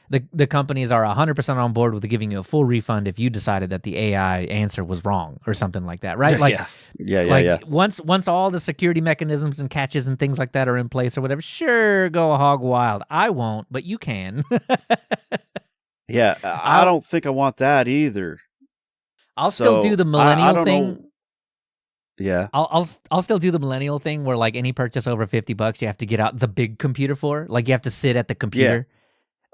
The companies are 100% on board with giving you a full refund if you decided that the AI answer was wrong or something like that, right? Like, yeah. Once all the security mechanisms and catches and things like that are in place or whatever, sure, go hog wild. I won't, but you can. Yeah, I don't think I want that either. I'll still do the millennial thing. Know. Yeah, I'll still do the millennial thing where like any purchase over $50, you have to get out the big computer for. Like you have to sit at the computer.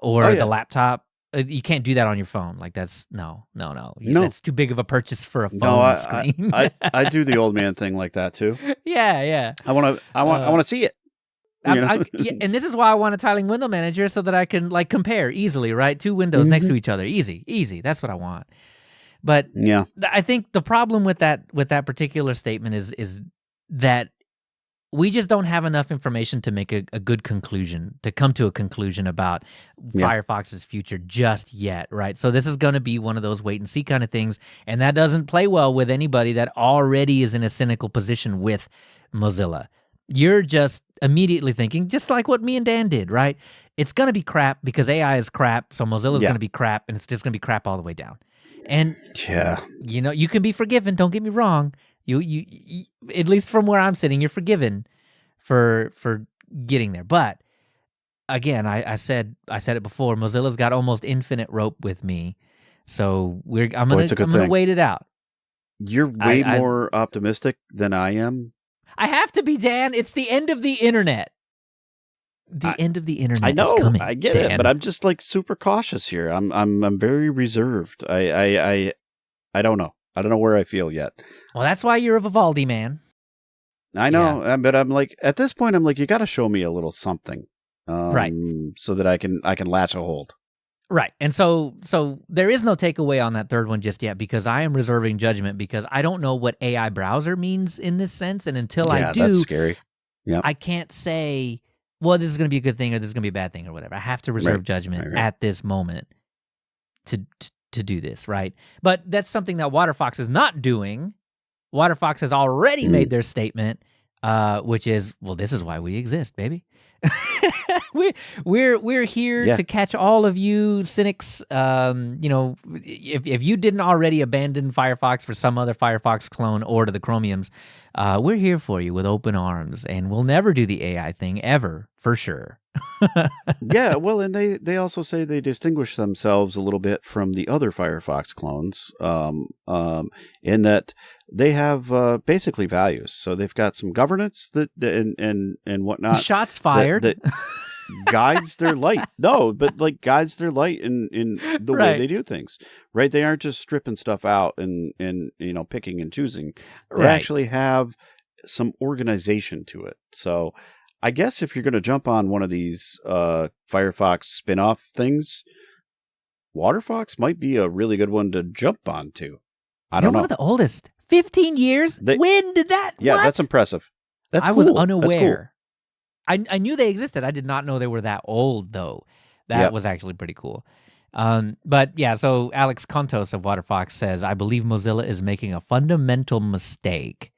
Or the laptop. You can't do that on your phone. Like that's no. That's too big of a purchase for a phone screen. I do the old man thing like that too. Yeah. I want to see it. And this is why I want a tiling window manager so that I can like compare easily, right? Two windows next to each other, easy. That's what I want. But I think the problem with that particular statement is that we just don't have enough information to make a good conclusion, to come to a conclusion about Firefox's future just yet, right? So this is going to be one of those wait and see kind of things, and that doesn't play well with anybody that already is in a cynical position with Mozilla. You're just immediately thinking, just like what me and Dan did, right? It's going to be crap because AI is crap, so Mozilla's going to be crap, and it's just going to be crap all the way down. And, you can be forgiven, don't get me wrong. You at least from where I'm sitting, you're forgiven for getting there. But again, I said it before. Mozilla's got almost infinite rope with me, so I'm gonna wait it out. You're way more optimistic than I am. I have to be, Dan. It's the end of the internet. The end of the internet. I know. Is coming, I get Dan. it, but I'm just like super cautious here. I'm very reserved. I don't know. I don't know where I feel yet. Well, that's why you're a Vivaldi man. I know, but I'm like, at this point, I'm like, you got to show me a little something, right? So that I can latch a hold. Right, and so there is no takeaway on that third one just yet because I am reserving judgment because I don't know what AI browser means in this sense, and until I do, that's scary. Yeah, I can't say, well, this is going to be a good thing or this is going to be a bad thing or whatever. I have to reserve judgment at this moment to do this, right? But that's something that WaterFox is not doing. WaterFox has already made their statement, which is, well, this is why we exist, baby. we're here to catch all of you cynics. If you didn't already abandon Firefox for some other Firefox clone or to the Chromiums, we're here for you with open arms, and we'll never do the AI thing ever, for sure. Yeah, well, and they also say they distinguish themselves a little bit from the other Firefox clones, in that they have basically values. So they've got some governance that and whatnot. Shots fired. That guides their light. No, but like guides their light in the way they do things. Right? They aren't just stripping stuff out and picking and choosing. They actually have some organization to it. So I guess if you're going to jump on one of these Firefox spin-off things, WaterFox might be a really good one to jump onto. I don't know. One of the oldest. 15 years? When did that? Yeah, what? That's impressive. I was unaware. I knew they existed. I did not know they were that old, though. That was actually pretty cool. But yeah, so Alex Kontos of WaterFox says, I believe Mozilla is making a fundamental mistake.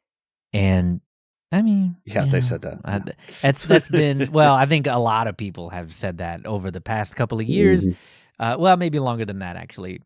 And I mean, they said that. That's been, well, I think a lot of people have said that over the past couple of years. Well, maybe longer than that, actually.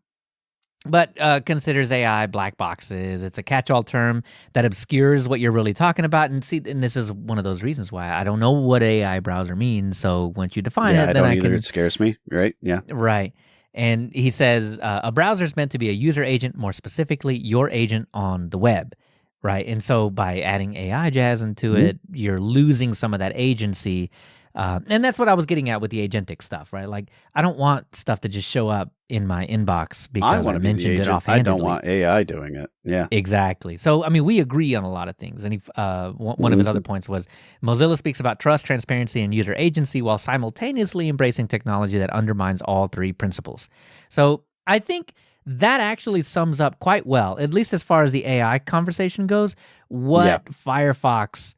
But considers AI black boxes. It's a catch-all term that obscures what you're really talking about. And this is one of those reasons why I don't know what AI browser means. So once you define it, then I can. It scares me, right? Yeah. Right. And he says a browser is meant to be a user agent, more specifically, your agent on the web. Right. And so by adding AI jazz into it, you're losing some of that agency. And that's what I was getting at with the agentic stuff, right? Like, I don't want stuff to just show up in my inbox because I mentioned it offhandedly. I don't want AI doing it. Yeah. Exactly. So, I mean, we agree on a lot of things. And one of his other points was Mozilla speaks about trust, transparency, and user agency while simultaneously embracing technology that undermines all three principles. So I think that actually sums up quite well, at least as far as the AI conversation goes, what Firefox,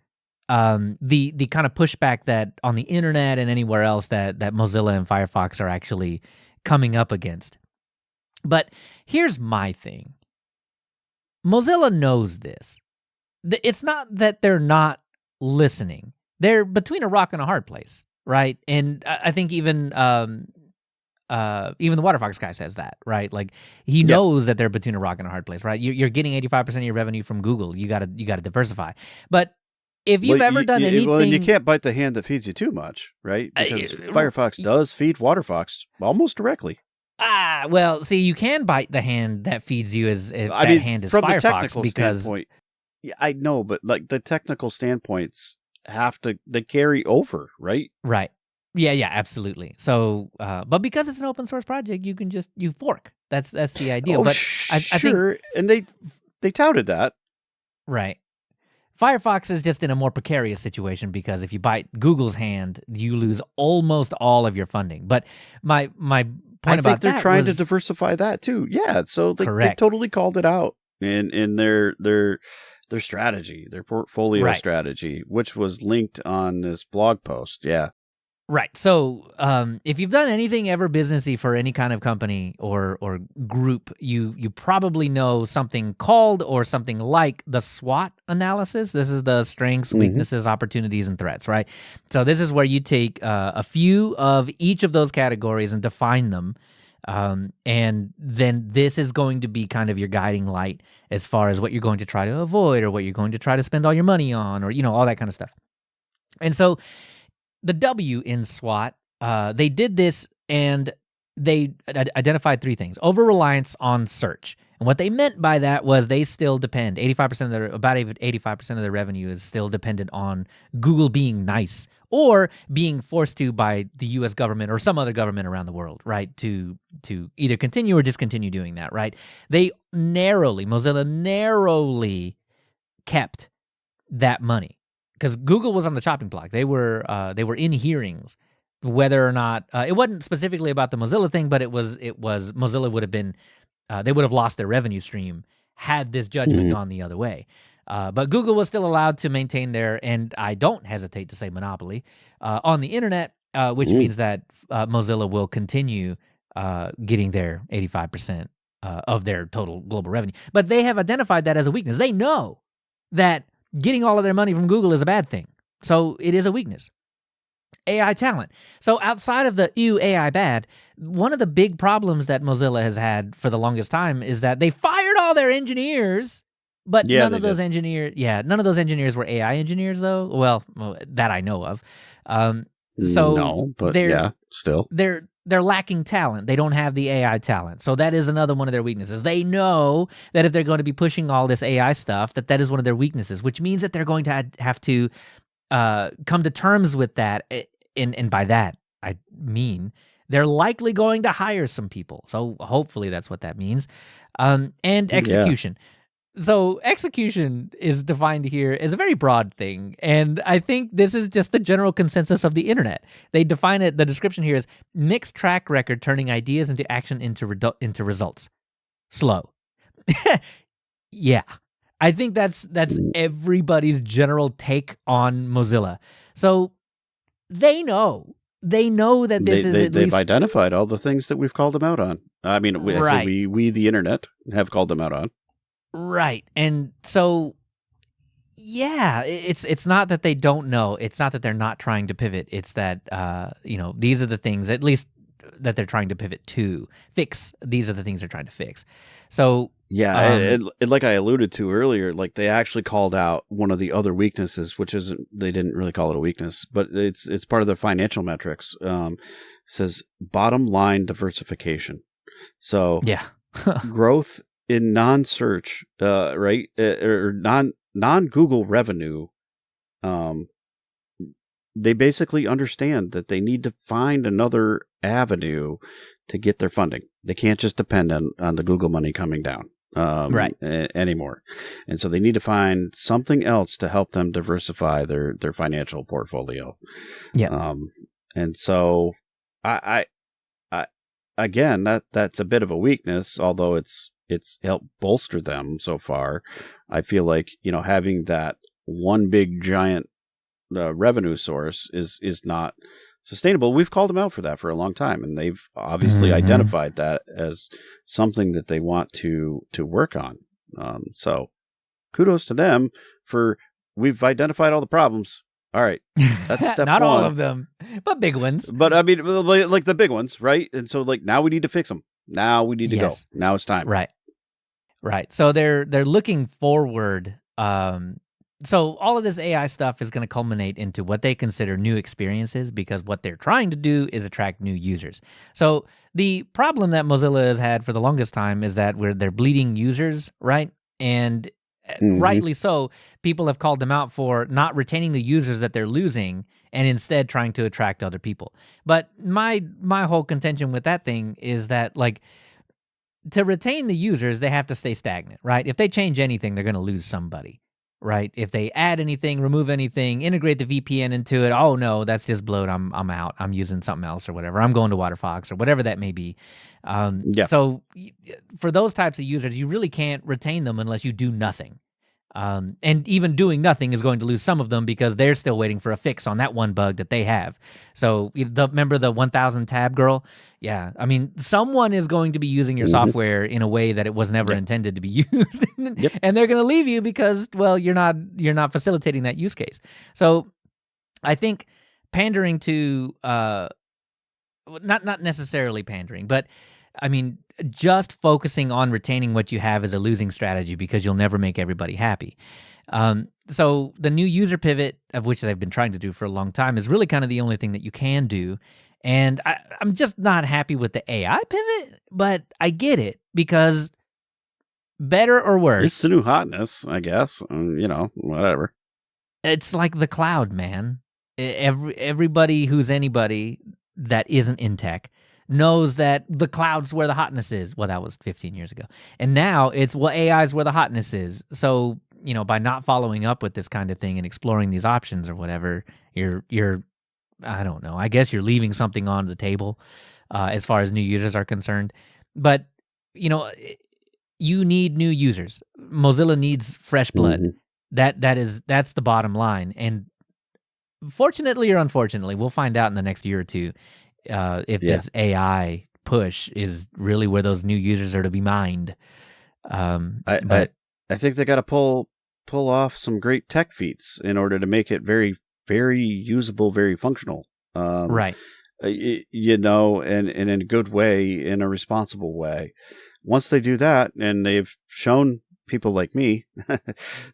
the kind of pushback that on the internet and anywhere else that Mozilla and Firefox are actually coming up against. But here's my thing. Mozilla knows this. It's not that they're not listening. They're between a rock and a hard place, right? And I think even the Waterfox guy says that, right? Like he knows that they're between a rock and a hard place, right? You're getting 85% of your revenue from Google. You gotta diversify. But if you've ever done anything, and you can't bite the hand that feeds you too much, right? Because Firefox does feed Waterfox almost directly. Well, see, you can bite the hand that feeds you hand is from Firefox, the technical standpoint. Yeah, I know, but like the technical standpoints they carry over, right? Right. Yeah, absolutely. So, but because it's an open source project, you can you fork. That's the idea. But I think, and they touted that, right? Firefox is just in a more precarious situation because if you bite Google's hand, you lose almost all of your funding. But my point about they're trying to diversify that too. Yeah, so they totally called it out in their strategy, their portfolio strategy, which was linked on this blog post. Yeah. Right. So if you've done anything ever businessy for any kind of company or group, you probably know something called or something like the SWOT analysis. This is the strengths, weaknesses, opportunities, and threats, right? So this is where you take a few of each of those categories and define them. And then this is going to be kind of your guiding light as far as what you're going to try to avoid or what you're going to try to spend all your money on or, all that kind of stuff. And so the W in SWOT, they did this and they identified three things. Over-reliance on search. And what they meant by that was they still depend. About 85% of their revenue is still dependent on Google being nice or being forced to by the U.S. government or some other government around the world, right, to either continue or discontinue doing that, right? Mozilla narrowly kept that money. Because Google was on the chopping block. They were in hearings whether or not it wasn't specifically about the Mozilla thing, but it was Mozilla would have been they would have lost their revenue stream had this judgment gone the other way. But Google was still allowed to maintain their, and I don't hesitate to say monopoly, on the internet, which means that Mozilla will continue getting their 85% of their total global revenue. But they have identified that as a weakness. They know that getting all of their money from Google is a bad thing. So it is a weakness. AI talent. So outside of the AI bad, one of the big problems that Mozilla has had for the longest time is that they fired all their engineers, but none of those engineers were AI engineers though. Well, that I know of. Still. They're lacking talent. They don't have the AI talent. So that is another one of their weaknesses. They know that if they're going to be pushing all this AI stuff, that is one of their weaknesses, which means that they're going to have to come to terms with that. And by that, I mean they're likely going to hire some people. So hopefully that's what that means. And execution. Yeah. So execution is defined here as a very broad thing, and I think this is just the general consensus of the internet. They define it, the description here is mixed track record turning ideas into action into results. Slow. Yeah. I think that's everybody's general take on Mozilla. So they know that they've identified all the things that we've called them out on. I mean, we the internet have called them out on. Right. And so, yeah, it's not that they don't know. It's not that they're not trying to pivot. It's that, these are the things, at least that they're trying to pivot to fix. These are the things they're trying to fix. So, yeah, and like I alluded to earlier, like they actually called out one of the other weaknesses, which they didn't really call it a weakness, but it's part of their financial metrics. Says bottom line diversification. So, yeah, growth in non-search, right, or non-Google revenue, they basically understand that they need to find another avenue to get their funding. They can't just depend on the Google money coming down anymore. And so they need to find something else to help them diversify their financial portfolio. Yeah. And so I again, that's a bit of a weakness, although it's helped bolster them so far. I feel like, having that one big giant revenue source is not sustainable. We've called them out for that for a long time, and they've obviously identified that as something that they want to work on. So kudos to them for, we've identified all the problems. All right, that's step Not one. all of them, but big ones. But I mean, like the big ones, right? And so, like, now we need to fix them. Now we need to go. Now it's time. Right. So they're looking forward. So all of this AI stuff is going to culminate into what they consider new experiences, because what they're trying to do is attract new users. So the problem that Mozilla has had for the longest time is that they're bleeding users, right? And rightly so, people have called them out for not retaining the users that they're losing and instead trying to attract other people. But my whole contention with that thing is that, like, to retain the users, they have to stay stagnant, right? If they change anything, they're going to lose somebody, right? If they add anything, remove anything, integrate the VPN into it, oh no, that's just bloat. I'm out. I'm using something else or whatever. I'm going to WaterFox or whatever that may be. So for those types of users, you really can't retain them unless you do nothing. And even doing nothing is going to lose some of them because they're still waiting for a fix on that one bug that they have. So remember the 1000 tab girl? Yeah. I mean, someone is going to be using your software in a way that it was never intended to be used. And they're going to leave you because, well, you're not facilitating that use case. So I think pandering to, not necessarily pandering, but I mean, just focusing on retaining what you have is a losing strategy because you'll never make everybody happy. So the new user pivot, of which they've been trying to do for a long time, is really kind of the only thing that you can do. And I'm just not happy with the AI pivot, but I get it because better or worse, it's the new hotness, I guess. Whatever. It's like the cloud, man. Everybody who's anybody that isn't in tech knows that the cloud's where the hotness is. Well, that was 15 years ago. And now it's, well, AI is where the hotness is. So, by not following up with this kind of thing and exploring these options or whatever, you're I don't know, I guess you're leaving something on the table as far as new users are concerned. But, you need new users. Mozilla needs fresh blood. That's the bottom line. And fortunately or unfortunately, we'll find out in the next year or two if this AI push is really where those new users are to be mined. I think they got to pull off some great tech feats in order to make it very, very usable, very functional. Right. And in a good way, in a responsible way. Once they do that, and they've shown people like me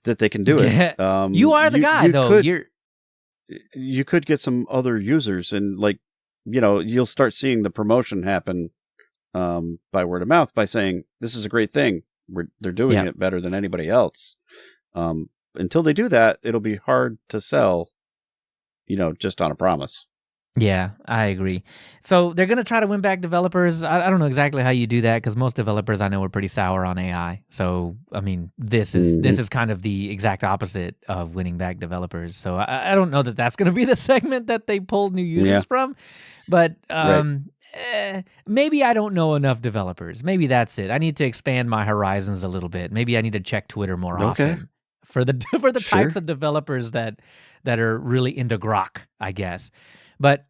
that they can do it. You are the guy, though. You could get some other users, and you'll start seeing the promotion happen by word of mouth by saying, this is a great thing. They're doing it better than anybody else. Until they do that, it'll be hard to sell, just on a promise. Yeah, I agree. So they're going to try to win back developers. I don't know exactly how you do that because most developers I know are pretty sour on AI. So, I mean, this is kind of the exact opposite of winning back developers. So I don't know that that's going to be the segment that they pull new users from. But maybe I don't know enough developers. Maybe that's it. I need to expand my horizons a little bit. Maybe I need to check Twitter more often for the types of developers that are really into grok, I guess. But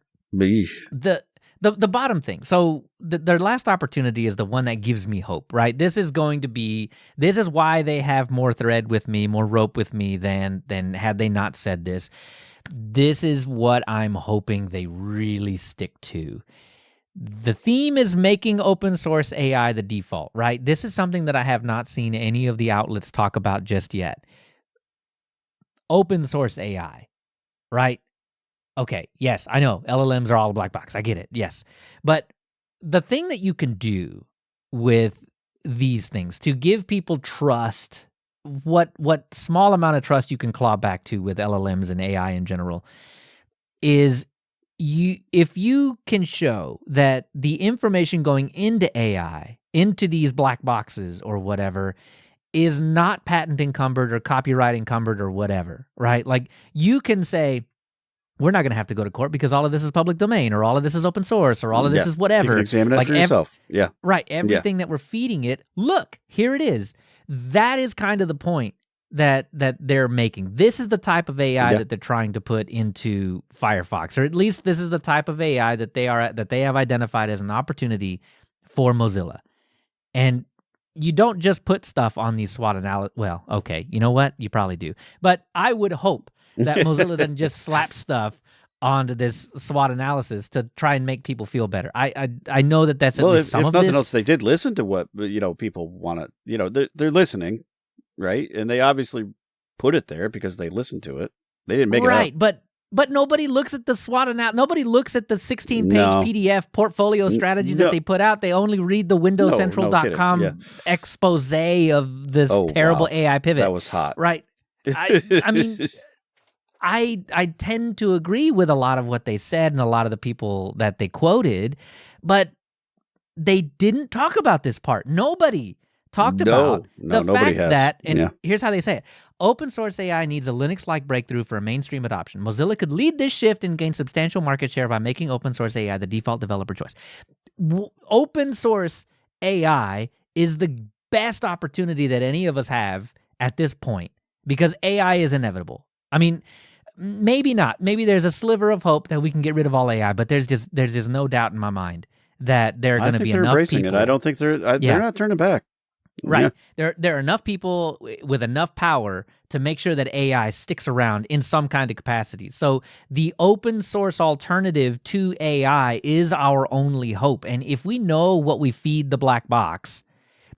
the bottom thing, so their last opportunity is the one that gives me hope, right? This is why they have more thread with me, more rope with me than had they not said this. This is what I'm hoping they really stick to. The theme is making open source AI the default, right? This is something that I have not seen any of the outlets talk about just yet. Open source AI, right? Okay, yes, I know. LLMs are all a black box. I get it, yes. But the thing that you can do with these things to give people trust, what small amount of trust you can claw back to with LLMs and AI in general, is if you can show that the information going into AI, into these black boxes or whatever, is not patent encumbered or copyright encumbered or whatever, right? Like, you can say, we're not going to have to go to court because all of this is public domain, or all of this is open source, or all of this is whatever. You can examine it for yourself. Yeah. Right. Everything that we're feeding it, look, here it is. That is kind of the point that they're making. This is the type of AI that they're trying to put into Firefox, or at least this is the type of AI that they have identified as an opportunity for Mozilla. And you don't just put stuff on these SWOT analysis. Well, okay, you know what? You probably do. But I would hope that Mozilla doesn't just slap stuff onto this SWOT analysis to try and make people feel better. I know that's at least some of this. If nothing else, they did listen to what people want to. They're listening, right? And they obviously put it there because they listened to it. They didn't make it up. Right, but nobody looks at the SWOT analysis. Nobody looks at the 16-page PDF portfolio strategy that they put out. They only read the WindowsCentral.com expose of this terrible AI pivot. That was hot. Right. I mean, I tend to agree with a lot of what they said and a lot of the people that they quoted, but they didn't talk about this part. Nobody talked about the fact that, and here's how they say it, open source AI needs a Linux-like breakthrough for a mainstream adoption. Mozilla could lead this shift and gain substantial market share by making open source AI the default developer choice. Open source AI is the best opportunity that any of us have at this point because AI is inevitable. I mean, maybe not. Maybe there's a sliver of hope that we can get rid of all AI, but there's just no doubt in my mind that there are going to be enough people. I don't think they're not turning back. Right. Yeah. There are enough people with enough power to make sure that AI sticks around in some kind of capacity. So the open source alternative to AI is our only hope. And if we know what we feed the black box,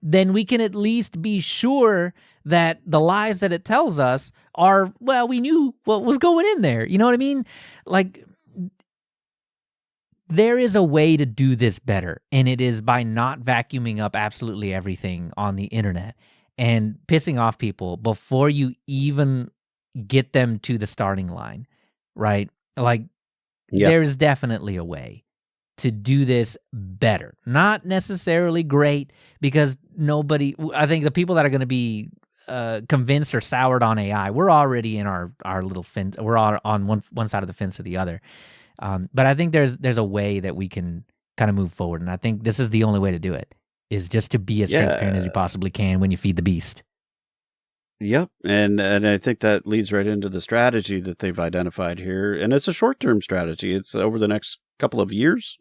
then we can at least be sure that the lies that it tells us are, well, we knew what was going in there. You know what I mean? Like, there is a way to do this better, and it is by not vacuuming up absolutely everything on the internet and pissing off people before you even get them to the starting line, right? Like, there's definitely a way to do this better. Not necessarily great, because I think the people that are going to be convinced or soured on AI, we're already in our little fence. We're on one side of the fence or the other. But I think there's a way that we can kind of move forward, and I think this is the only way to do it, is just to be as transparent as you possibly can when you feed the beast. Yep, and I think that leads right into the strategy that they've identified here, and it's a short-term strategy. It's over the next couple of years.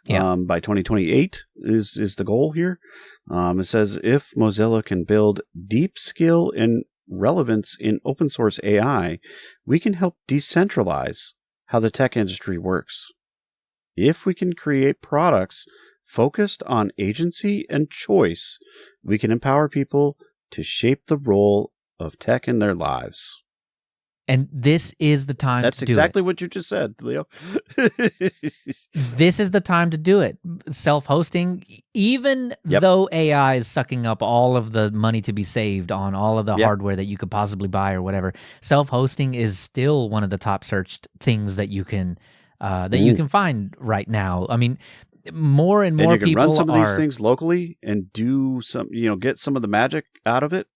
By 2028 is the goal here. It says if Mozilla can build deep skill and relevance in open source AI, we can help decentralize how the tech industry works. If we can create products focused on agency and choice, we can empower people to shape the role of tech in their lives. And this is the time to do it. That's exactly what you just said, Leo. This is the time to do it. Self-hosting, even though AI is sucking up all of the money to be saved on all of the hardware that you could possibly buy or whatever, self-hosting is still one of the top searched things that you can you can find right now. I mean, more and more people you can run some of these things locally and do some, get some of the magic out of it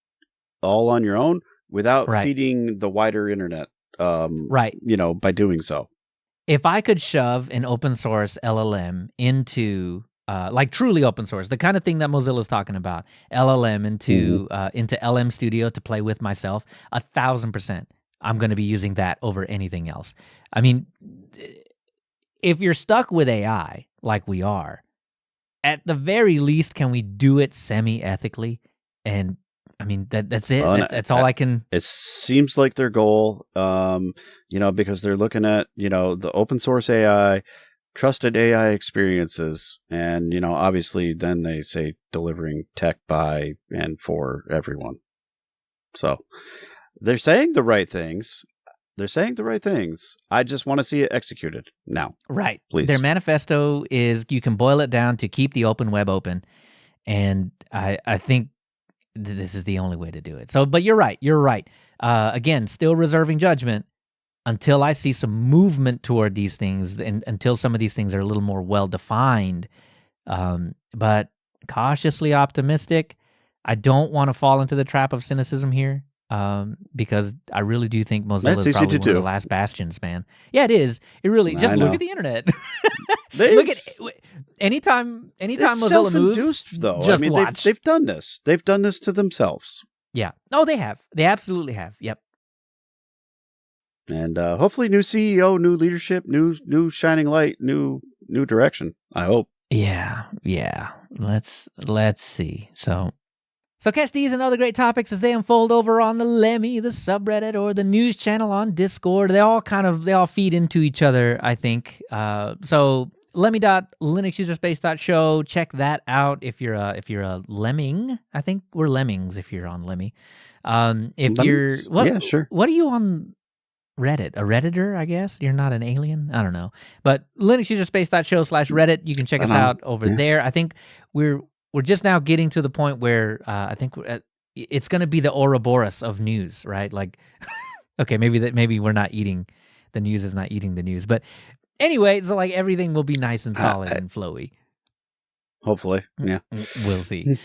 all on your own, without feeding the wider internet, by doing so. If I could shove an open source LLM into, like truly open source, the kind of thing that Mozilla's talking about, LLM into LM Studio to play with myself, 1,000%, I'm going to be using that over anything else. I mean, if you're stuck with AI like we are, at the very least, can we do it semi-ethically? And I mean, that's it. That's all I can. It seems like their goal, because they're looking at, the open source AI, trusted AI experiences. And, obviously then they say delivering tech by and for everyone. So they're saying the right things. I just want to see it executed now. Right. Please. Their manifesto is, you can boil it down to keep the open web open. And I think this is the only way to do it. So, but you're right. Again, still reserving judgment until I see some movement toward these things, and until some of these things are a little more well-defined. But cautiously optimistic. I don't want to fall into the trap of cynicism here. because I really do think Mozilla is probably one do. of the last bastions, man. Yeah, it is. It really, just look at the internet. Look at anytime it's Mozilla moves, though. Just watch. They've done this. They've done this to themselves. Yeah. Oh, they have. They absolutely have. Yep. And hopefully, new CEO, new leadership, new shining light, new direction. I hope. Yeah. Let's see. So catch these and other great topics as they unfold over on the Lemmy, the subreddit, or the news channel on Discord. They all feed into each other, I think. So lemmy.linuxuserspace.show. Check that out if you're a lemming. I think we're lemmings if you're on Lemmy. Yeah, sure. What are you on Reddit? A Redditor, I guess? You're not an alien? I don't know. But linuxuserspace.show/Reddit. You can check us out over there. I think we're just now getting to the point where I think it's going to be the Ouroboros of news, right? Like, okay, maybe we're not eating, the news is not eating the news. But anyway, so like everything will be nice and solid and flowy. Hopefully, yeah. We'll see.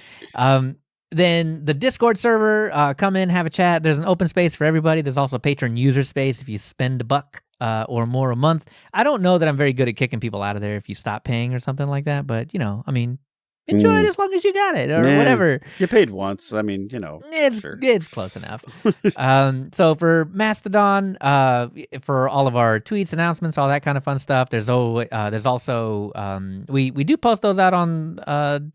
Then the Discord server, come in, have a chat. There's an open space for everybody. There's also patron user space if you spend $1 or more a month. I don't know that I'm very good at kicking people out of there if you stop paying or something like that, but I mean, enjoy it as long as you got it, or whatever. You paid once. I mean, it's close enough. So for Mastodon, for all of our tweets, announcements, all that kind of fun stuff. There's also we do post those out on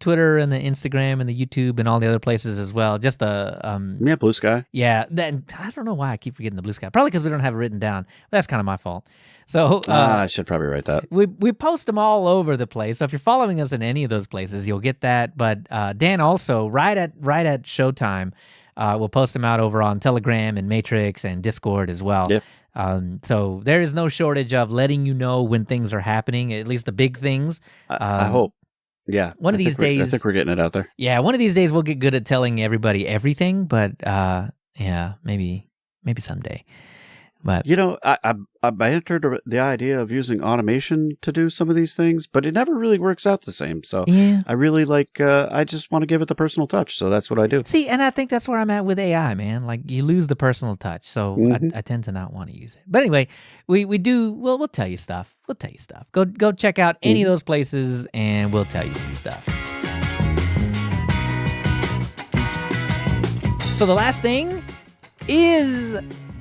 Twitter and the Instagram and the YouTube and all the other places as well. Just the Blue Sky. Yeah, I don't know why I keep forgetting the Blue Sky. Probably because we don't have it written down. That's kind of my fault. So I should probably write that. We post them all over the place. So if you're following us in any of those places, you'll get that. But Dan also right at showtime, we'll post them out over on Telegram and Matrix and Discord as well. Yep. So there is no shortage of letting you know when things are happening, at least the big things. I hope. Yeah. One of these days, I think we're getting it out there. Yeah, one of these days we'll get good at telling everybody everything. But yeah, maybe someday. But I entered the idea of using automation to do some of these things, but it never really works out the same. So yeah. I really I just want to give it the personal touch. So that's what I do. See, and I think that's where I'm at with AI, man. Like you lose the personal touch. So I tend to not want to use it. But anyway, we'll tell you stuff. We'll tell you stuff. Go check out any of those places and we'll tell you some stuff. So the last thing is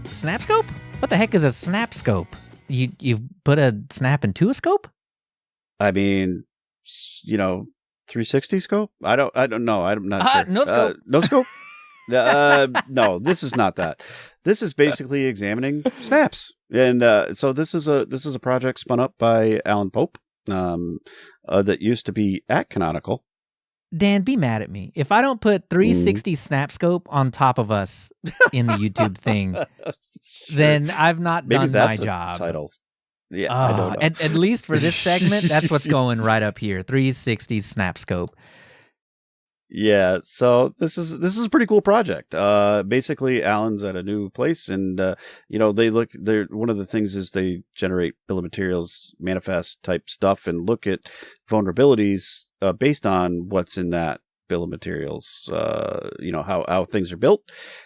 Snapscope? What the heck is a Snapscope? You put a snap into a scope? I mean, 360 scope? I don't know. I'm not sure. No scope. No scope? No, this is not that. This is basically examining snaps. And so this is a project spun up by Alan Pope that used to be at Canonical. Dan, be mad at me. If I don't put 360 Snapscope on top of us in the YouTube thing, then I've not done my job. Title. Yeah, I don't know. At least for this segment, that's what's going right up here. 360 Snapscope. Yeah, so this is a pretty cool project. Basically, Alan's at a new place, and they're one of the things is they generate bill of materials, manifest type stuff, and look at vulnerabilities based on what's in that bill of materials. How things are built,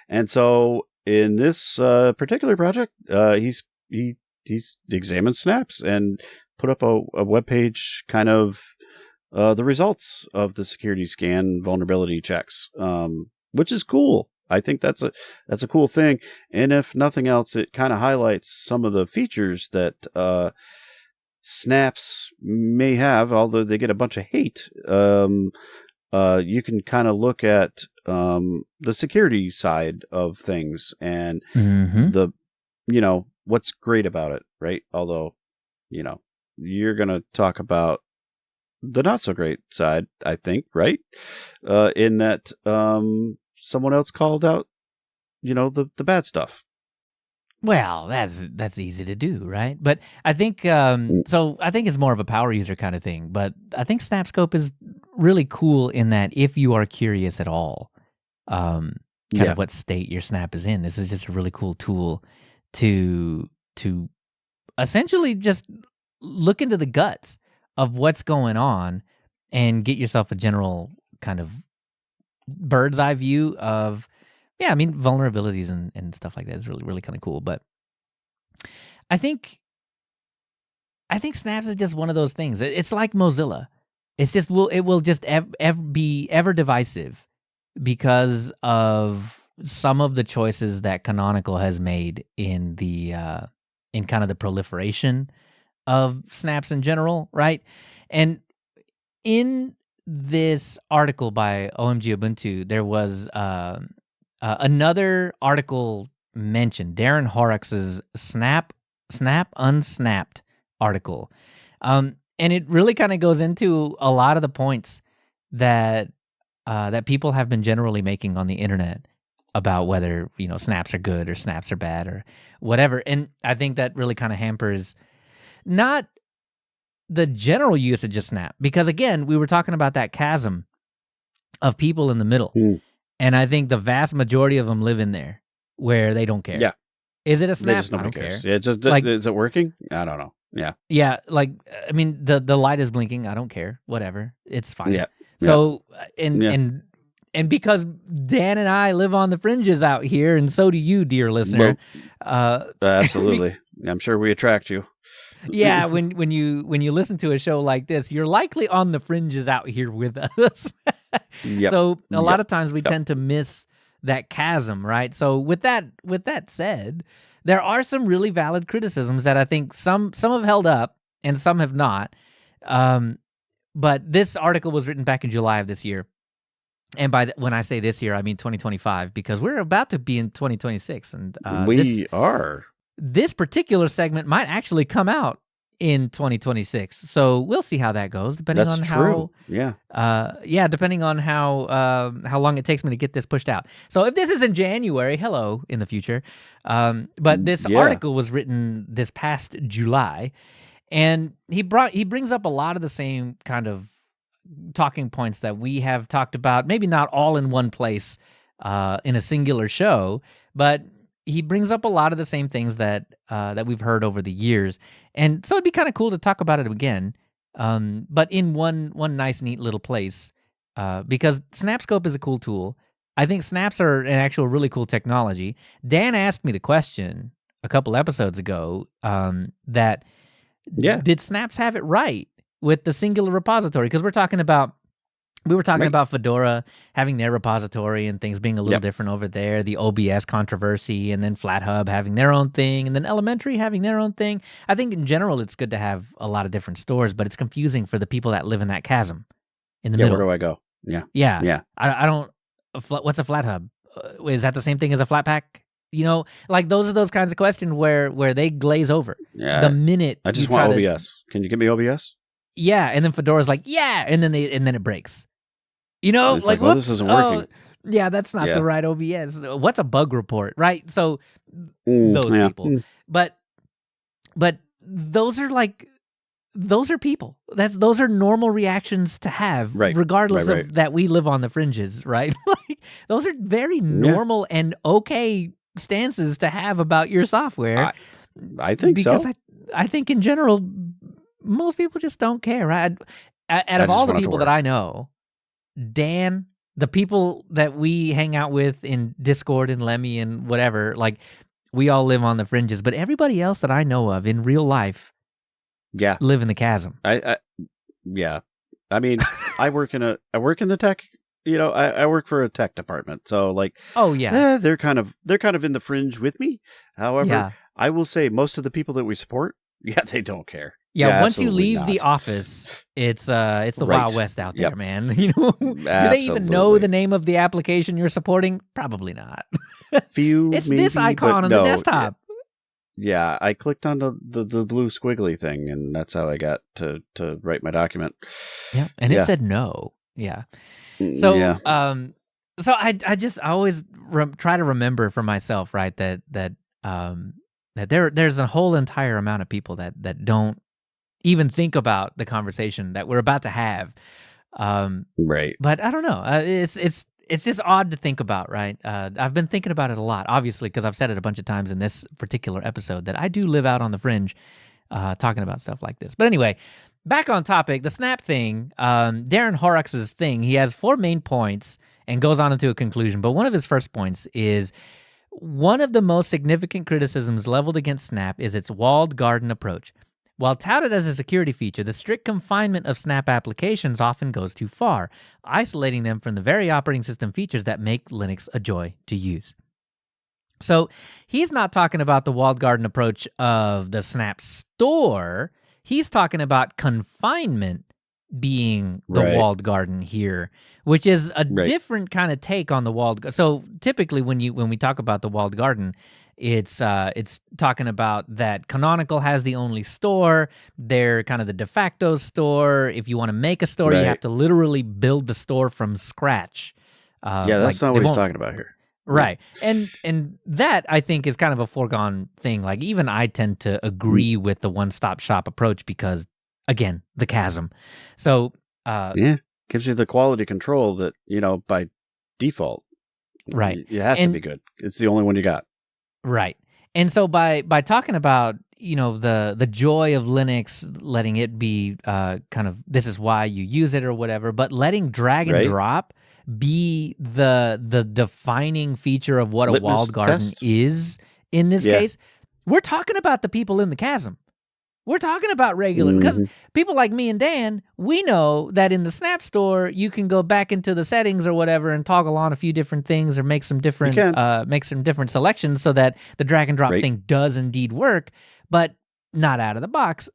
and so in this particular project, he's examined snaps and put up a web page kind of. The results of the security scan vulnerability checks, which is cool. I think that's a cool thing. And if nothing else, it kind of highlights some of the features that snaps may have, although they get a bunch of hate. You can kind of look at the security side of things and what's great about it, right? Although, you're going to talk about the not so great side, I think, right? In that someone else called out, the bad stuff. Well, that's easy to do, right? But I think I think it's more of a power user kind of thing. But I think Snapscope is really cool in that if you are curious at all, kind of what state your snap is in, this is just a really cool tool to essentially just look into the guts of what's going on and get yourself a general kind of bird's eye view of Yeah, I mean, vulnerabilities and stuff like that is really, really kind of cool. But I think Snaps is just one of those things. It's like Mozilla. It's just it will just be ever divisive because of some of the choices that Canonical has made in the in kind of the proliferation of snaps in general, right? And in this article by OMG Ubuntu, there was another article mentioned, Darren Horrocks's Snap Unsnapped article. And it really kind of goes into a lot of the points that that people have been generally making on the internet about whether, snaps are good or snaps are bad or whatever. And I think that really kind of hampers not the general usage of Snap, because again, we were talking about that chasm of people in the middle. And I think the vast majority of them live in there where they don't care. Yeah. Is it a Snap? I don't care. Yeah, just is it working? I don't know. Yeah. Yeah, like I mean the light is blinking, I don't care. Whatever. It's fine. Yeah. So and because Dan and I live on the fringes out here, and so do you, dear listener. Absolutely. I'm sure we attract you. Yeah, when you listen to a show like this, you're likely on the fringes out here with us. So a lot of times we tend to miss that chasm, right? So with that said, there are some really valid criticisms that I think some have held up and some have not. But this article was written back in July of this year. And when I say this year, I mean 2025, because we're about to be in 2026. And we are. This particular segment might actually come out in 2026. So we'll see how that goes, depending on how. Depending on how long it takes me to get this pushed out. So if this is in January, hello in the future. But this article was written this past July, and he brings up a lot of the same kind of talking points that we have talked about, maybe not all in one place in a singular show, but he brings up a lot of the same things that we've heard over the years. And so it'd be kind of cool to talk about it again, but in one nice, neat little place, because Snapscope is a cool tool. I think snaps are an actual really cool technology. Dan asked me the question a couple episodes ago that did snaps have it right with the singular repository? Because we were talking about Fedora having their repository and things being a little different over there, the OBS controversy, and then FlatHub having their own thing, and then Elementary having their own thing. I think in general it's good to have a lot of different stores, but it's confusing for the people that live in that chasm in the middle. Where do I go? Yeah. I don't. What's a FlatHub? Is that the same thing as a Flatpak? Like those are those kinds of questions where they glaze over. Yeah. The minute I just want OBS. Can you give me OBS? Yeah, and then Fedora's like, yeah, and then it breaks. It's like, well, this isn't working. Yeah, that's not the right OBS. What's a bug report, right? So those people, but those are people. Those are normal reactions to have, regardless of that we live on the fringes, right? Like those are very normal and okay stances to have about your software. I think because so. I think in general, most people just don't care, right? Out of all the people that I know, Dan, the people that we hang out with in Discord and Lemmy and whatever, like we all live on the fringes, but everybody else that I know of in real life live in the chasm. I mean, I work in the tech, I work for a tech department. So like, they're kind of in the fringe with me. However, I will say most of the people that we support, they don't care. Yeah, once you leave the office, it's the Wild West out there, man. Do they even know the name of the application you're supporting? Probably not. It's maybe, this icon on the desktop. Yeah, I clicked on the blue squiggly thing, and that's how I got to write my document. Yeah, and it said no. Yeah. So so I always try to remember for myself, right, that there's a whole entire amount of people that don't even think about the conversation that we're about to have. Right. But I don't know. It's just odd to think about, right? I've been thinking about it a lot, obviously, because I've said it a bunch of times in this particular episode that I do live out on the fringe talking about stuff like this. But anyway, back on topic, the Snap thing, Darren Horrocks's thing, he has 4 main points, and goes on into a conclusion. But one of his first points is, one of the most significant criticisms leveled against Snap is its walled garden approach. While touted as a security feature, the strict confinement of Snap applications often goes too far, isolating them from the very operating system features that make Linux a joy to use. So he's not talking about the walled garden approach of the Snap store. He's talking about confinement being the walled garden here, which is a different kind of take on the walled. So typically when we talk about the walled garden, it's talking about that Canonical has the only store. They're kind of the de facto store. If you want to make a store, you have to literally build the store from scratch. That's not what he's talking about here. Right. And that, I think, is kind of a foregone thing. Like, even I tend to agree with the one-stop shop approach because, again, the chasm. So gives you the quality control that, by default. Right. It has to be good. It's the only one you got. Right. And so by talking about, the joy of Linux, letting it be kind of, this is why you use it or whatever, but letting drag and drop be the defining feature of what a walled garden is in this case, we're talking about the people in the chasm. We're talking about regular, because people like me and Dan, we know that in the Snap store, you can go back into the settings or whatever and toggle on a few different things or make some different selections so that the drag and drop thing does indeed work, but not out of the box.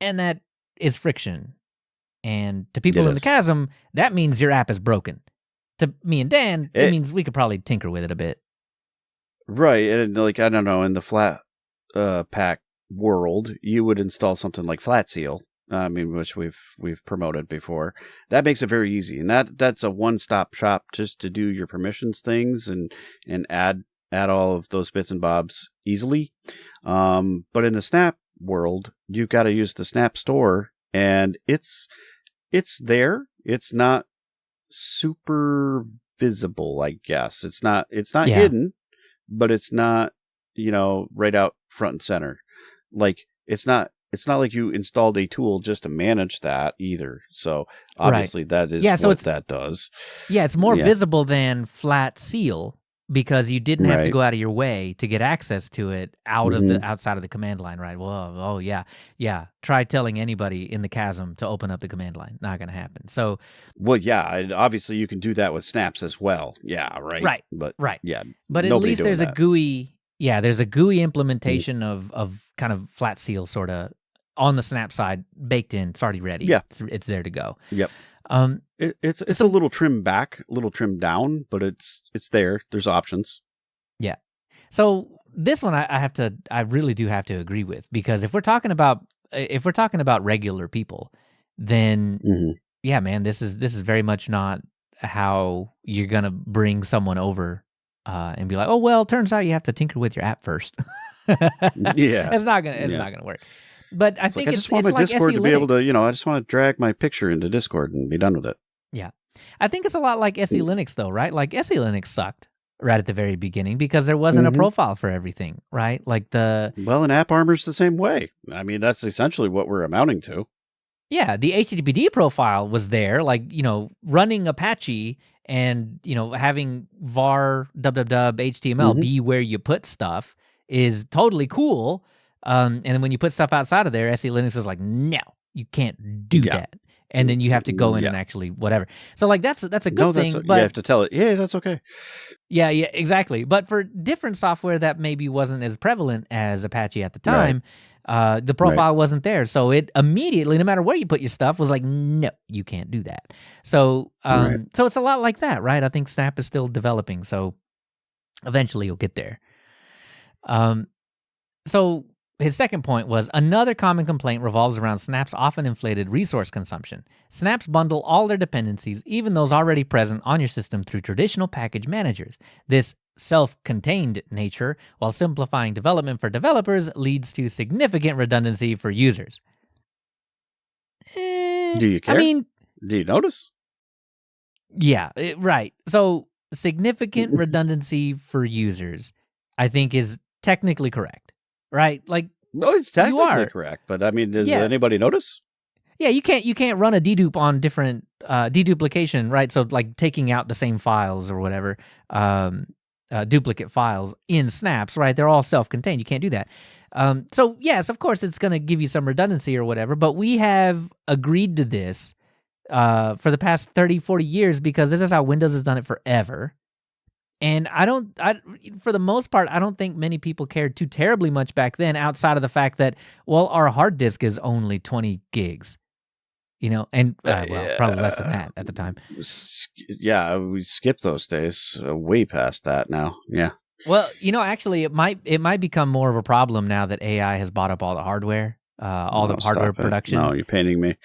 And that is friction. And to people in the chasm, that means your app is broken. To me and Dan, it means we could probably tinker with it a bit. Right. And I don't know, in the flat pack world, you would install something like Flat Seal, which we've promoted before. That makes it very easy, and that's a one-stop shop just to do your permissions things and add all of those bits and bobs easily. But in the Snap world, you've got to use the Snap store, and it's there. It's not super visible, I guess. It's not hidden, but it's not right out front and center. Like, it's not like you installed a tool just to manage that either. So obviously that is what that does. Yeah, it's more visible than Flat Seal because you didn't have to go out of your way to get access to it outside of the command line, right? Well, try telling anybody in the chasm to open up the command line. Not going to happen. So, obviously you can do that with snaps as well. Yeah, right. But at least there's a GUI. Yeah, there's a GUI implementation of kind of Flat Seal sort of on the Snap side baked in. It's already ready. Yeah, it's there to go. Yep. It's a little trimmed back, a little trimmed down, but it's there. There's options. Yeah. So this one I really do have to agree with, because if we're talking about regular people, then yeah, man, this is very much not how you're gonna bring someone over. And be like, oh well, turns out you have to tinker with your app first. It's not gonna work. But I think I just want my Discord to be able to, I just want to drag my picture into Discord and be done with it. Yeah, I think it's a lot like SE Linux though, right? Like SE Linux sucked right at the very beginning because there wasn't a profile for everything, right? Like and AppArmor's the same way. I mean, that's essentially what we're amounting to. Yeah, the HTTPD profile was there, like, running Apache and, having var www HTML be where you put stuff is totally cool. And then when you put stuff outside of there, SE Linux is like, no, you can't do that. And then you have to go in and actually whatever. So like that's a good thing. But you have to tell it, that's okay. Yeah, exactly. But for different software that maybe wasn't as prevalent as Apache at the time, the profile wasn't there. So it immediately, no matter where you put your stuff, was like, no, you can't do that. So so it's a lot like that, right? I think Snap is still developing. So eventually you'll get there. So his second point was, another common complaint revolves around Snap's often inflated resource consumption. Snaps bundle all their dependencies, even those already present on your system, through traditional package managers. This self-contained nature, while simplifying development for developers, leads to significant redundancy for users. Do you care? I mean, do you notice? Yeah, right. So significant redundancy for users, I think, is technically correct, right? Like, no, it's technically correct, but I mean, does anybody notice? Yeah, you can't run a dedupe on different deduplication, right? So like taking out the same files or whatever, duplicate files in snaps, right? They're all self-contained. You can't do that. So yes, of course, it's going to give you some redundancy or whatever, but we have agreed to this for the past 30, 40 years because this is how Windows has done it forever. And for the most part, I don't think many people cared too terribly much back then outside of the fact that, well, our hard disk is only 20 gigs, and probably less than that at the time. Yeah, we skipped those days, way past that now. Yeah. Well, actually, it might become more of a problem now that AI has bought up all the hardware, the hardware production. No, you're painting me.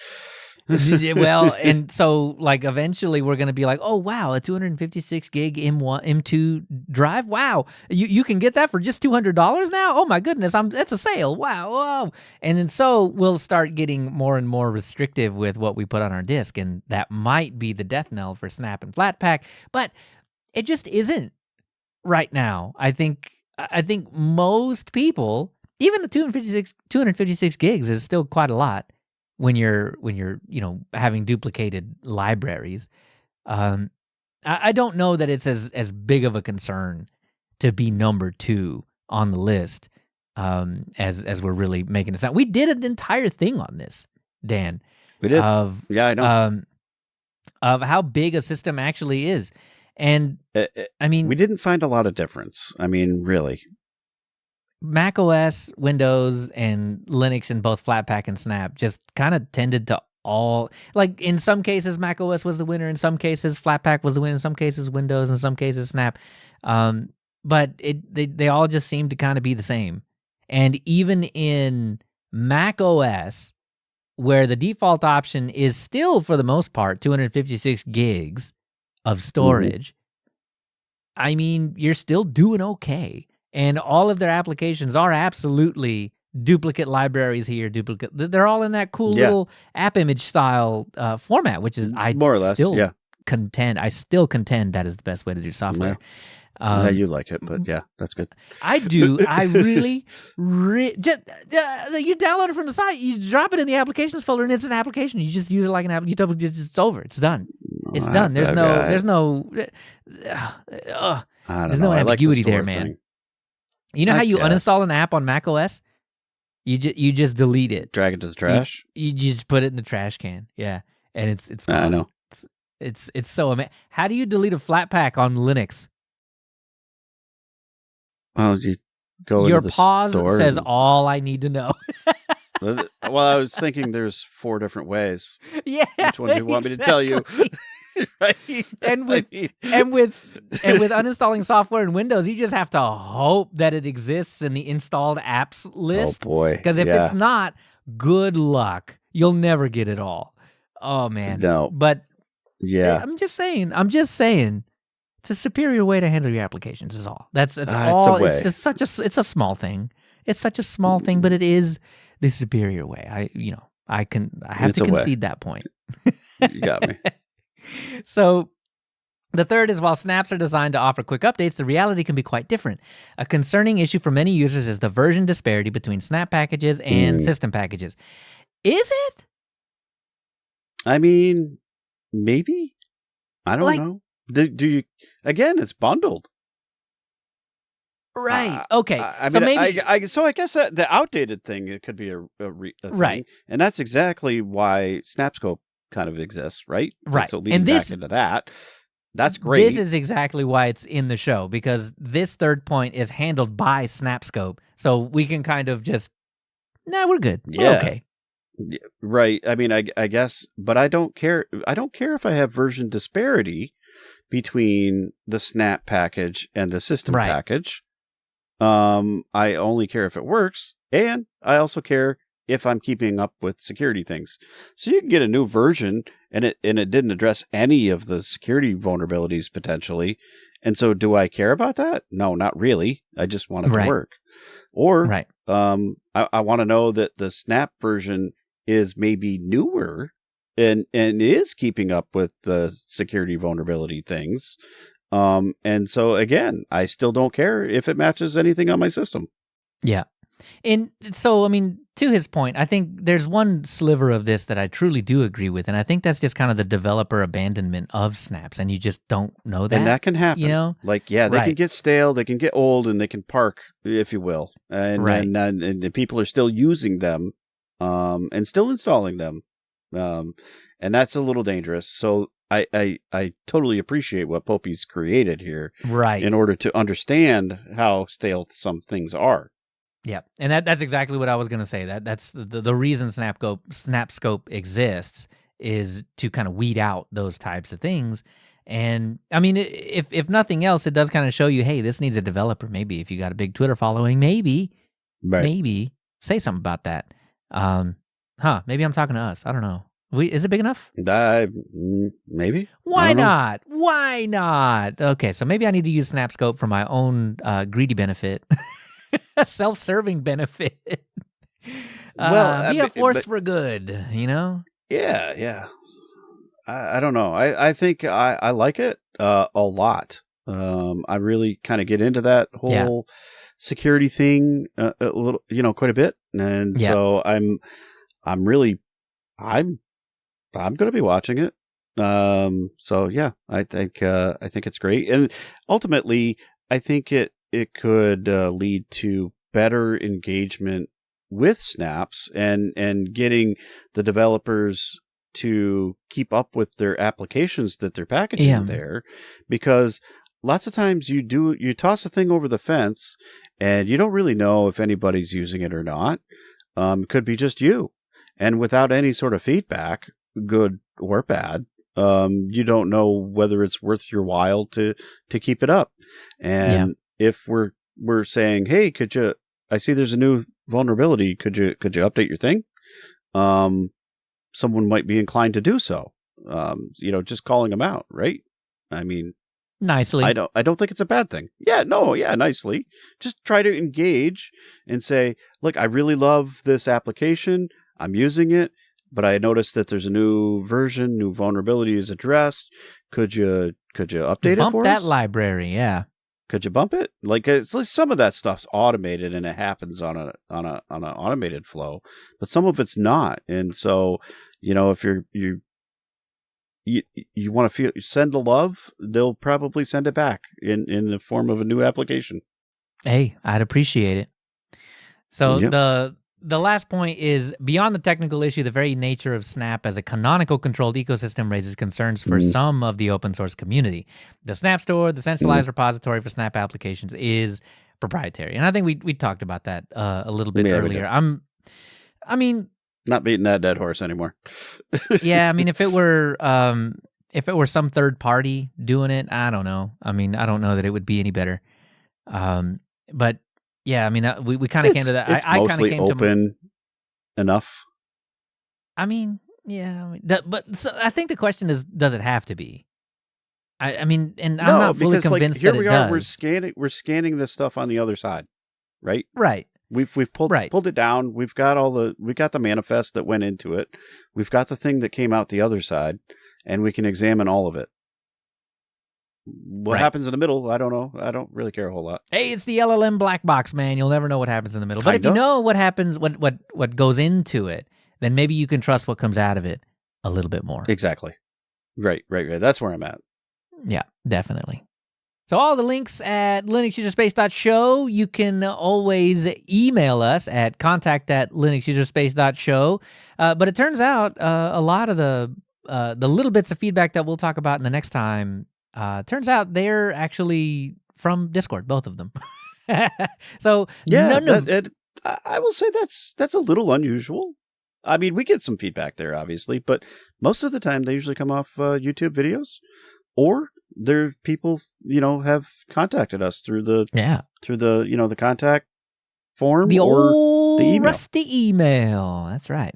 Well, and so like eventually we're going to be like, oh wow, a 256 gig M2 drive. Wow, you can get that for just $200 now. Oh my goodness, it's a sale. Wow, whoa. And then so we'll start getting more and more restrictive with what we put on our disk, and that might be the death knell for Snap and Flatpak, but it just isn't right now. I think most people, even the 256 gigs is still quite a lot. When you're having duplicated libraries, I don't know that it's as big of a concern to be number 2 on the list as we're really making it sound. We did an entire thing on this, Dan. We did. I know. Of how big a system actually is, and I mean, we didn't find a lot of difference. I mean, really. Mac OS, Windows, and Linux in both Flatpak and Snap just kind of tended to all, like in some cases Mac OS was the winner, in some cases Flatpak was the winner, in some cases Windows, in some cases Snap. But they all just seem to kind of be the same. And even in Mac OS, where the default option is still for the most part 256 gigs of storage, I mean, you're still doing okay. And all of their applications are absolutely duplicate libraries here, They're all in that cool little app image style format, which is more or less still contend that is the best way to do software. Yeah, you like it, but yeah, that's good. I do. I really, just, you download it from the site, you drop it in the applications folder, and it's an application. You just use it like an app. It's over. It's done. It's done. There's no ambiguity there, man. You know how you uninstall an app on Mac OS? You just delete it. Drag it to the trash? You just put it in the trash can. Yeah. And it's gone. I know. It's so amazing. How do you delete a Flatpak on Linux? Well, you go Your into the pause store says all I need to know. Well, I was thinking there's 4 different ways. Yeah. Which one do you want me to tell you? Right? And with uninstalling software in Windows, you just have to hope that it exists in the installed apps list. Oh boy! Because if it's not, good luck. You'll never get it all. Oh man! No, but yeah, I'm just saying. It's a superior way to handle your applications. Is all. That's all. It's just it's a small thing. It's such a small thing, but it is the superior way. I have to concede that point. You got me. So the third is, while snaps are designed to offer quick updates, the reality can be quite different. A concerning issue for many users is the version disparity between snap packages and system packages. Is it? I mean, maybe. I don't know. Do you? Again, it's bundled. Right. Okay. I mean, so I guess that the outdated thing, it could be a thing. Right. And that's exactly why Snapscope kind of exists, right? Right. So leading back into that, that's great. This is exactly why it's in the show, because this third point is handled by Snapscope. So we can kind of just, we're good. We're okay. Yeah, right. I mean, I guess, but I don't care. I don't care if I have version disparity between the Snap package and the system package. I only care if it works, and I also care if I'm keeping up with security things. So you can get a new version and it didn't address any of the security vulnerabilities potentially. And so do I care about that? No, not really. I just want it to work. Or I want to know that the Snap version is maybe newer and is keeping up with the security vulnerability things. And so again, I still don't care if it matches anything on my system. Yeah. And so, I mean, to his point, I think there's one sliver of this that I truly do agree with, and I think that's just kind of the developer abandonment of snaps, and you just don't know that. And that can happen. You know? Like, they can get stale, they can get old, and they can park, if you will. And people are still using them and still installing them. And that's a little dangerous. So I totally appreciate what Popey's created here, right? In order to understand how stale some things are. Yeah, and that's exactly what I was going to say. That's the reason Snapscope exists is to kind of weed out those types of things. And I mean, if nothing else, it does kind of show you, hey, this needs a developer. Maybe if you got a big Twitter following, maybe say something about that. Maybe I'm talking to us. I don't know. Is it big enough? Maybe. Why not? Why not? Okay, so maybe I need to use Snapscope for my own greedy benefit, self-serving benefit. Be a force for good, you know? Yeah. I don't know. I think I like it a lot. I really kind of get into that whole security thing a little, quite a bit, and so I'm going to be watching it. So yeah, I think it's great, and ultimately, I think it could lead to better engagement with snaps and getting the developers to keep up with their applications that they're packaging there, because lots of times you toss a thing over the fence and you don't really know if anybody's using it or not. It could be just you, and without any sort of feedback, good or bad, you don't know whether it's worth your while to keep it up. And if we're saying, hey, I see there's a new vulnerability, could you update your thing? Someone might be inclined to do so. Just calling them out, right? I mean, nicely. I don't think it's a bad thing. Nicely. Just try to engage and say, look, I really love this application. I'm using it, but I noticed that there's a new version, new vulnerability is addressed. Could you update it for us? Bump that library, yeah. Could you bump it? Like, some of that stuff's automated and it happens on an automated flow, but some of it's not. And so, if you want to send the love, they'll probably send it back in the form of a new application. Hey, I'd appreciate it. So the last point is, beyond the technical issue, the very nature of Snap as a canonical controlled ecosystem raises concerns for some of the open source community. The Snap Store, the centralized repository for Snap applications, is proprietary. And I think we talked about that a little bit earlier. Not beating that dead horse anymore. Yeah, I mean, if it were some third party doing it, I don't know. I mean, I don't know that it would be any better. But yeah, I mean, we kind of came to that. It's mostly open enough. I mean, yeah, but so I think the question is, does it have to be? I mean, and I'm not fully convinced that it does. We're scanning this stuff on the other side, right? Right. We've pulled it down. We've got the manifest that went into it. We've got the thing that came out the other side, and we can examine all of it. What happens in the middle, I don't know. I don't really care a whole lot. Hey, it's the LLM black box, man. You'll never know what happens in the middle. But if you know what happens, what goes into it, then maybe you can trust what comes out of it a little bit more. Exactly. Right. That's where I'm at. Yeah, definitely. So all the links at linuxuserspace.show. You can always email us at contact@linuxuserspace.show. But it turns out a lot of the little bits of feedback that we'll talk about in the next time, turns out they're actually from Discord, both of them. So I will say that's a little unusual. I mean, we get some feedback there, obviously, but most of the time they usually come off YouTube videos, or there people have contacted us through the the contact form, the old the email. Rusty email. That's right.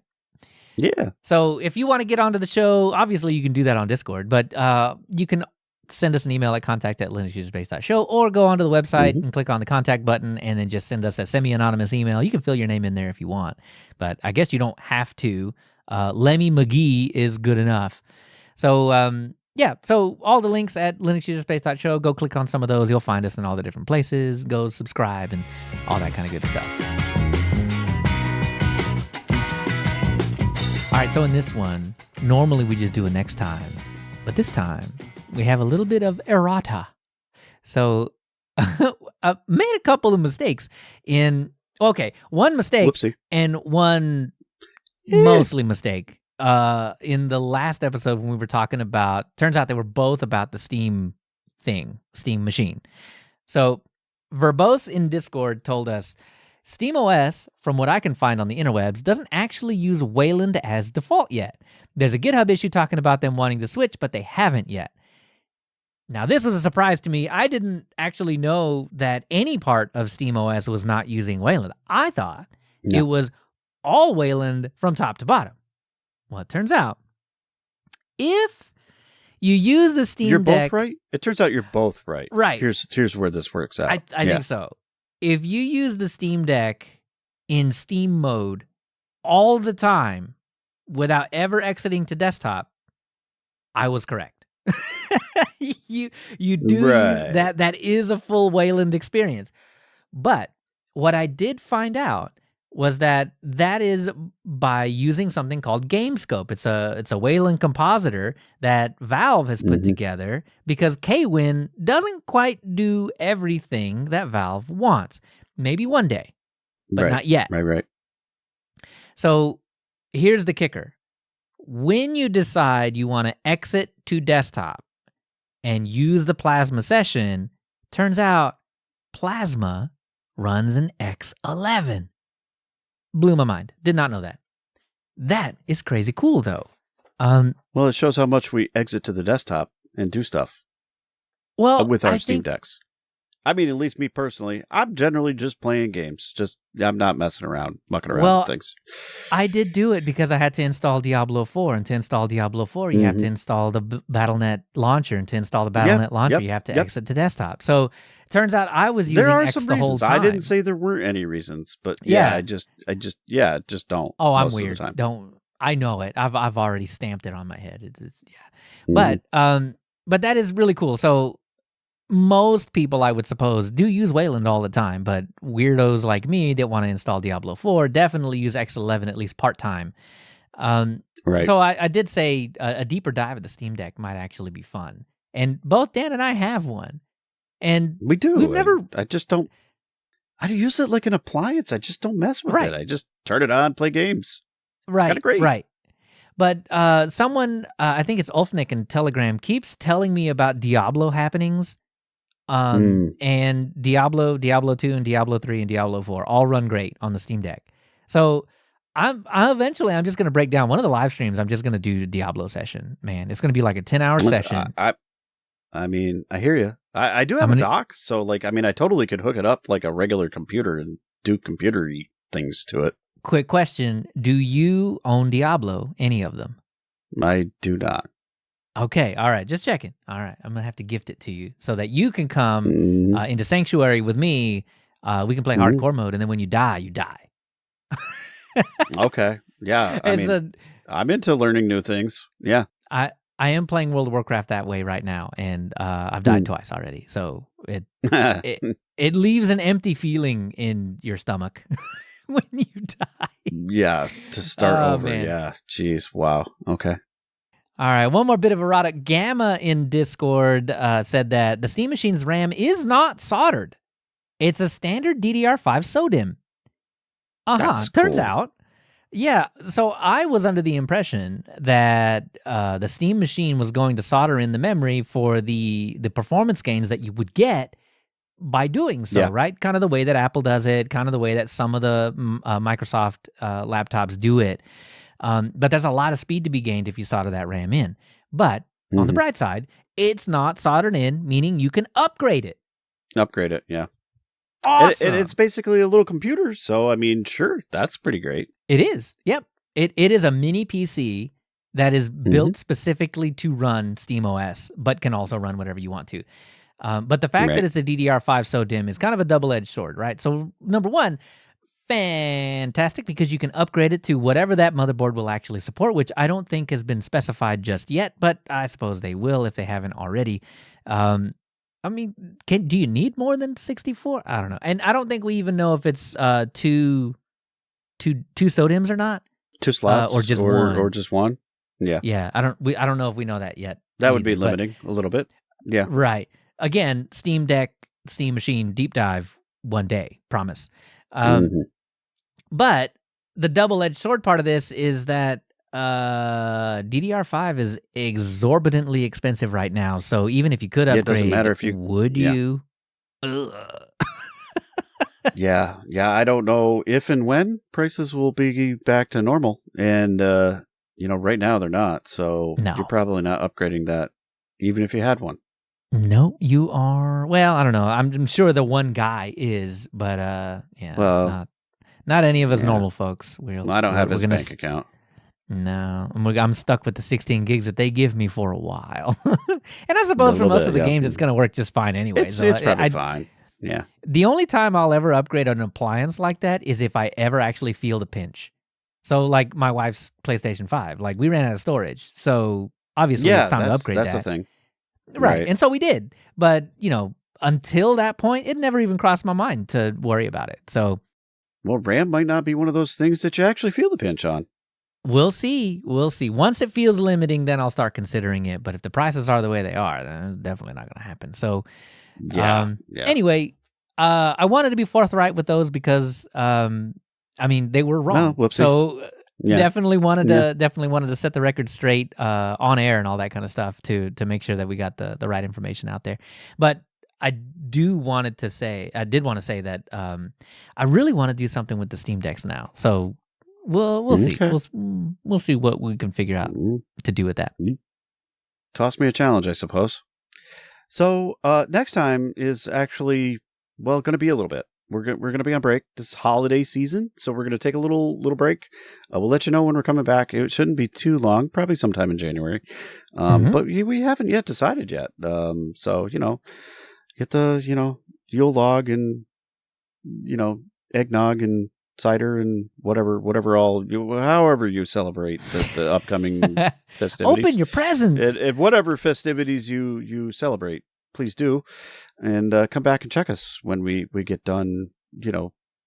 Yeah. So if you want to get onto the show, obviously you can do that on Discord, but you can send us an email at contact@linuxuserspace.show, or go onto the website and click on the contact button and then just send us a semi-anonymous email. You can fill your name in there if you want, but I guess you don't have to. Lemmy McGee is good enough. So so all the links at linuxuserspace.show, go click on some of those. You'll find us in all the different places. Go subscribe and all that kind of good stuff. All right, so in this one, normally we just do a next time, but this time we have a little bit of errata. So I made a couple of mistakes one mistake Whoopsie. and one mostly mistake. In the last episode when we were talking about, turns out they were both about the Steam machine. So Verbose in Discord told us, SteamOS, from what I can find on the interwebs, doesn't actually use Wayland as default yet. There's a GitHub issue talking about them wanting to switch, but they haven't yet. Now, this was a surprise to me. I didn't actually know that any part of SteamOS was not using Wayland. I thought it was all Wayland from top to bottom. Well, it turns out, if you use the Steam You're Deck... both right? It turns out you're both right. Right. Here's where this works out. I think so. If you use the Steam Deck in Steam mode all the time without ever exiting to desktop, I was correct. you do use that is a full Wayland experience. But what I did find out was that is by using something called GameScope. It's a Wayland compositor that Valve has put together because KWin doesn't quite do everything that Valve wants. Maybe one day, but not yet. Right. So here's the kicker. When you decide you want to exit to desktop and use the Plasma session, turns out Plasma runs an X11. Blew my mind. Did not know that. That is crazy cool, though. Well, it shows how much we exit to the desktop and do stuff. Well, with our Steam Decks. I mean, at least me personally, I'm generally just playing games. I'm not messing around, mucking around with things. I did do it because I had to install Diablo 4, and to install Diablo 4, you have to install the Battle.net launcher, and to install the Battle.net launcher, you have to exit to desktop. So it turns out I was using X the whole time. I didn't say there weren't any reasons, but I just don't. Oh, I'm weird. Don't. I know it. I've already stamped it on my head. But that is really cool. So most people, I would suppose, do use Wayland all the time, but weirdos like me that want to install Diablo 4 definitely use X11 at least part-time. Right. So I did say a deeper dive of the Steam Deck might actually be fun. And both Dan and I have one. And we do. We've never... I just don't... I use it like an appliance. I just don't mess with it. I just turn it on, play games. It's kind of great. Right. But someone, I think it's Ulfnick in Telegram, keeps telling me about Diablo happenings. And Diablo 2 and Diablo 3 and Diablo 4 all run great on the Steam Deck. So I'm just going to break down one of the live streams. I'm just going to do the Diablo session, man. It's going to be like a 10-hour session. I mean, I hear you. I do have a dock, so I totally could hook it up like a regular computer and do computer-y things to it. Quick question. Do you own Diablo, any of them? I do not. Okay, all right, just checking. All right, I'm going to have to gift it to you so that you can come into Sanctuary with me. We can play hardcore mode, and then when you die, you die. Okay, yeah. I'm into learning new things. Yeah. I am playing World of Warcraft that way right now, and I've died twice already, so it leaves an empty feeling in your stomach when you die. Yeah, to start over. Man. Yeah, jeez, wow. Okay. All right, one more bit of errata. Gamma in Discord said that the Steam Machine's RAM is not soldered. It's a standard DDR5 SODIMM. That's Turns cool. out, yeah. So I was under the impression that the Steam Machine was going to solder in the memory for the performance gains that you would get by doing so, right? Kind of the way that Apple does it, kind of the way that some of the Microsoft laptops do it. But there's a lot of speed to be gained if you solder that RAM in. But on the bright side, it's not soldered in, meaning you can upgrade it. Upgrade it, yeah. Awesome. And it's basically a little computer, so I mean, sure, that's pretty great. It is. Yep. It is a mini PC that is built specifically to run SteamOS, but can also run whatever you want to. But the fact that it's a DDR5 SODIMM is kind of a double-edged sword, right? So number one, fantastic, because you can upgrade it to whatever that motherboard will actually support, which I don't think has been specified just yet, but I suppose they will if they haven't already. I mean, do you need more than 64? I don't know. And I don't think we even know if it's two SODIMMs or not. 2 slots or just one, or just one. Yeah. Yeah, I don't know if we know that yet. That would be limiting a little bit. Yeah. Right. Again, Steam Deck, Steam Machine deep dive one day, promise. But the double-edged sword part of this is that DDR5 is exorbitantly expensive right now. So even if you could upgrade, it doesn't matter if you would you? Yeah. I don't know if and when prices will be back to normal, and right now they're not. So you're probably not upgrading that, even if you had one. No, you are. Well, I don't know. I'm sure the one guy is, but yeah. Well, not any of us normal folks. I don't have his bank account. No, I'm stuck with the 16 gigs that they give me for a while. And I suppose for most of the games, it's going to work just fine anyway. It's probably fine. Yeah. The only time I'll ever upgrade an appliance like that is if I ever actually feel the pinch. So like my wife's PlayStation 5, like we ran out of storage. So obviously it's time to upgrade that. That's a thing. Right. And so we did. But, until that point, it never even crossed my mind to worry about it. So. Well, RAM might not be one of those things that you actually feel the pinch on. We'll see. Once it feels limiting, then I'll start considering it. But if the prices are the way they are, then it's definitely not going to happen. So, anyway, I wanted to be forthright with those because, they were wrong. No, so definitely wanted to set the record straight on air and all that kind of stuff to make sure that we got the right information out there. But I did want to say that I really want to do something with the Steam Decks now. So we'll see. We'll see what we can figure out to do with that. Toss me a challenge, I suppose. So next time is actually going to be a little bit. We're going to be on break this holiday season, so we're going to take a little break. We'll let you know when we're coming back. It shouldn't be too long, probably sometime in January. But we haven't yet decided yet. So get the Yule log and eggnog and cider and whatever however you celebrate the upcoming festivities. Open your presents and whatever festivities you celebrate. Please do, and come back and check us when we get done,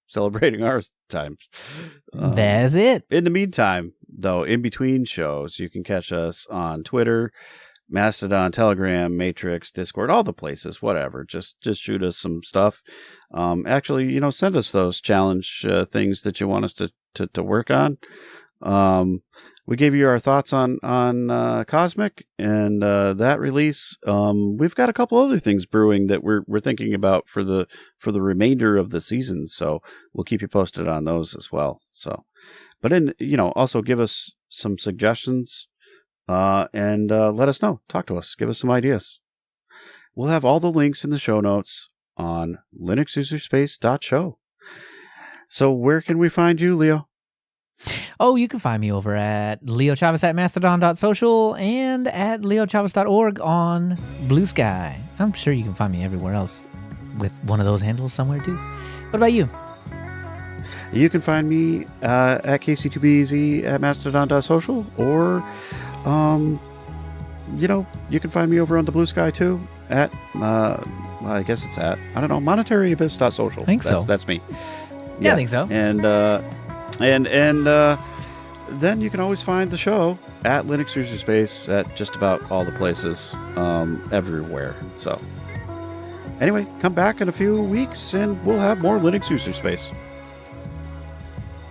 celebrating our times. That's it. In the meantime, though, in between shows, you can catch us on Twitter, Mastodon, Telegram, Matrix, Discord, all the places, whatever. Just shoot us some stuff. Actually, send us those challenge things that you want us to work on. We gave you our thoughts on Cosmic and that release. We've got a couple other things brewing that we're thinking about for the remainder of the season. So we'll keep you posted on those as well. So, but also give us some suggestions and let us know. Talk to us. Give us some ideas. We'll have all the links in the show notes on linuxuserspace.show. So where can we find you, Leo? Oh, you can find me over at Leo Chavez at mastodon.social and at leochavez.org on Blue Sky. I'm sure you can find me everywhere else with one of those handles somewhere too. What about you? You can find me at KC2BZ at mastodon.social, or you can find me over on the Blue Sky too at I guess it's at monetary-abyss.social. I think so. That's me. Yeah, I think so. And then you can always find the show at Linux User Space at just about all the places, everywhere. So anyway, come back in a few weeks and we'll have more Linux User Space.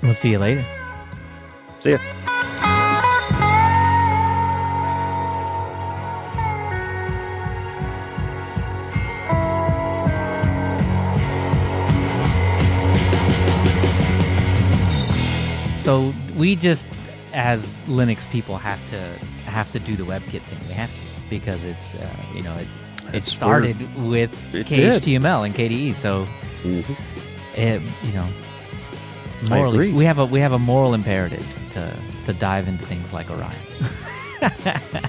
We'll see you later. See ya. So we just, as Linux people, have to do the WebKit thing. We have to, because it's it started with KHTML and KDE. So morally, we have a moral imperative to dive into things like Orion.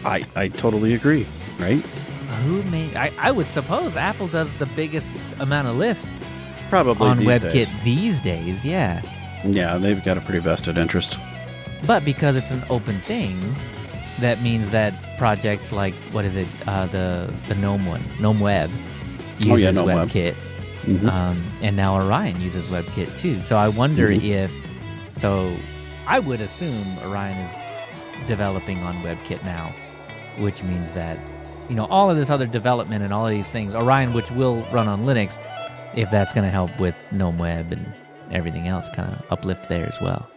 I totally agree. Right? I would suppose Apple does the biggest amount of lift probably on these WebKit days. These days. Yeah. Yeah, they've got a pretty vested interest. But because it's an open thing, that means that projects like, what is it, the GNOME one, GNOME Web, uses WebKit. And now Orion uses WebKit too. So I wonder if I would assume Orion is developing on WebKit now, which means that, all of this other development and all of these things, Orion, which will run on Linux, if that's going to help with GNOME Web and everything else, kind of uplift there as well.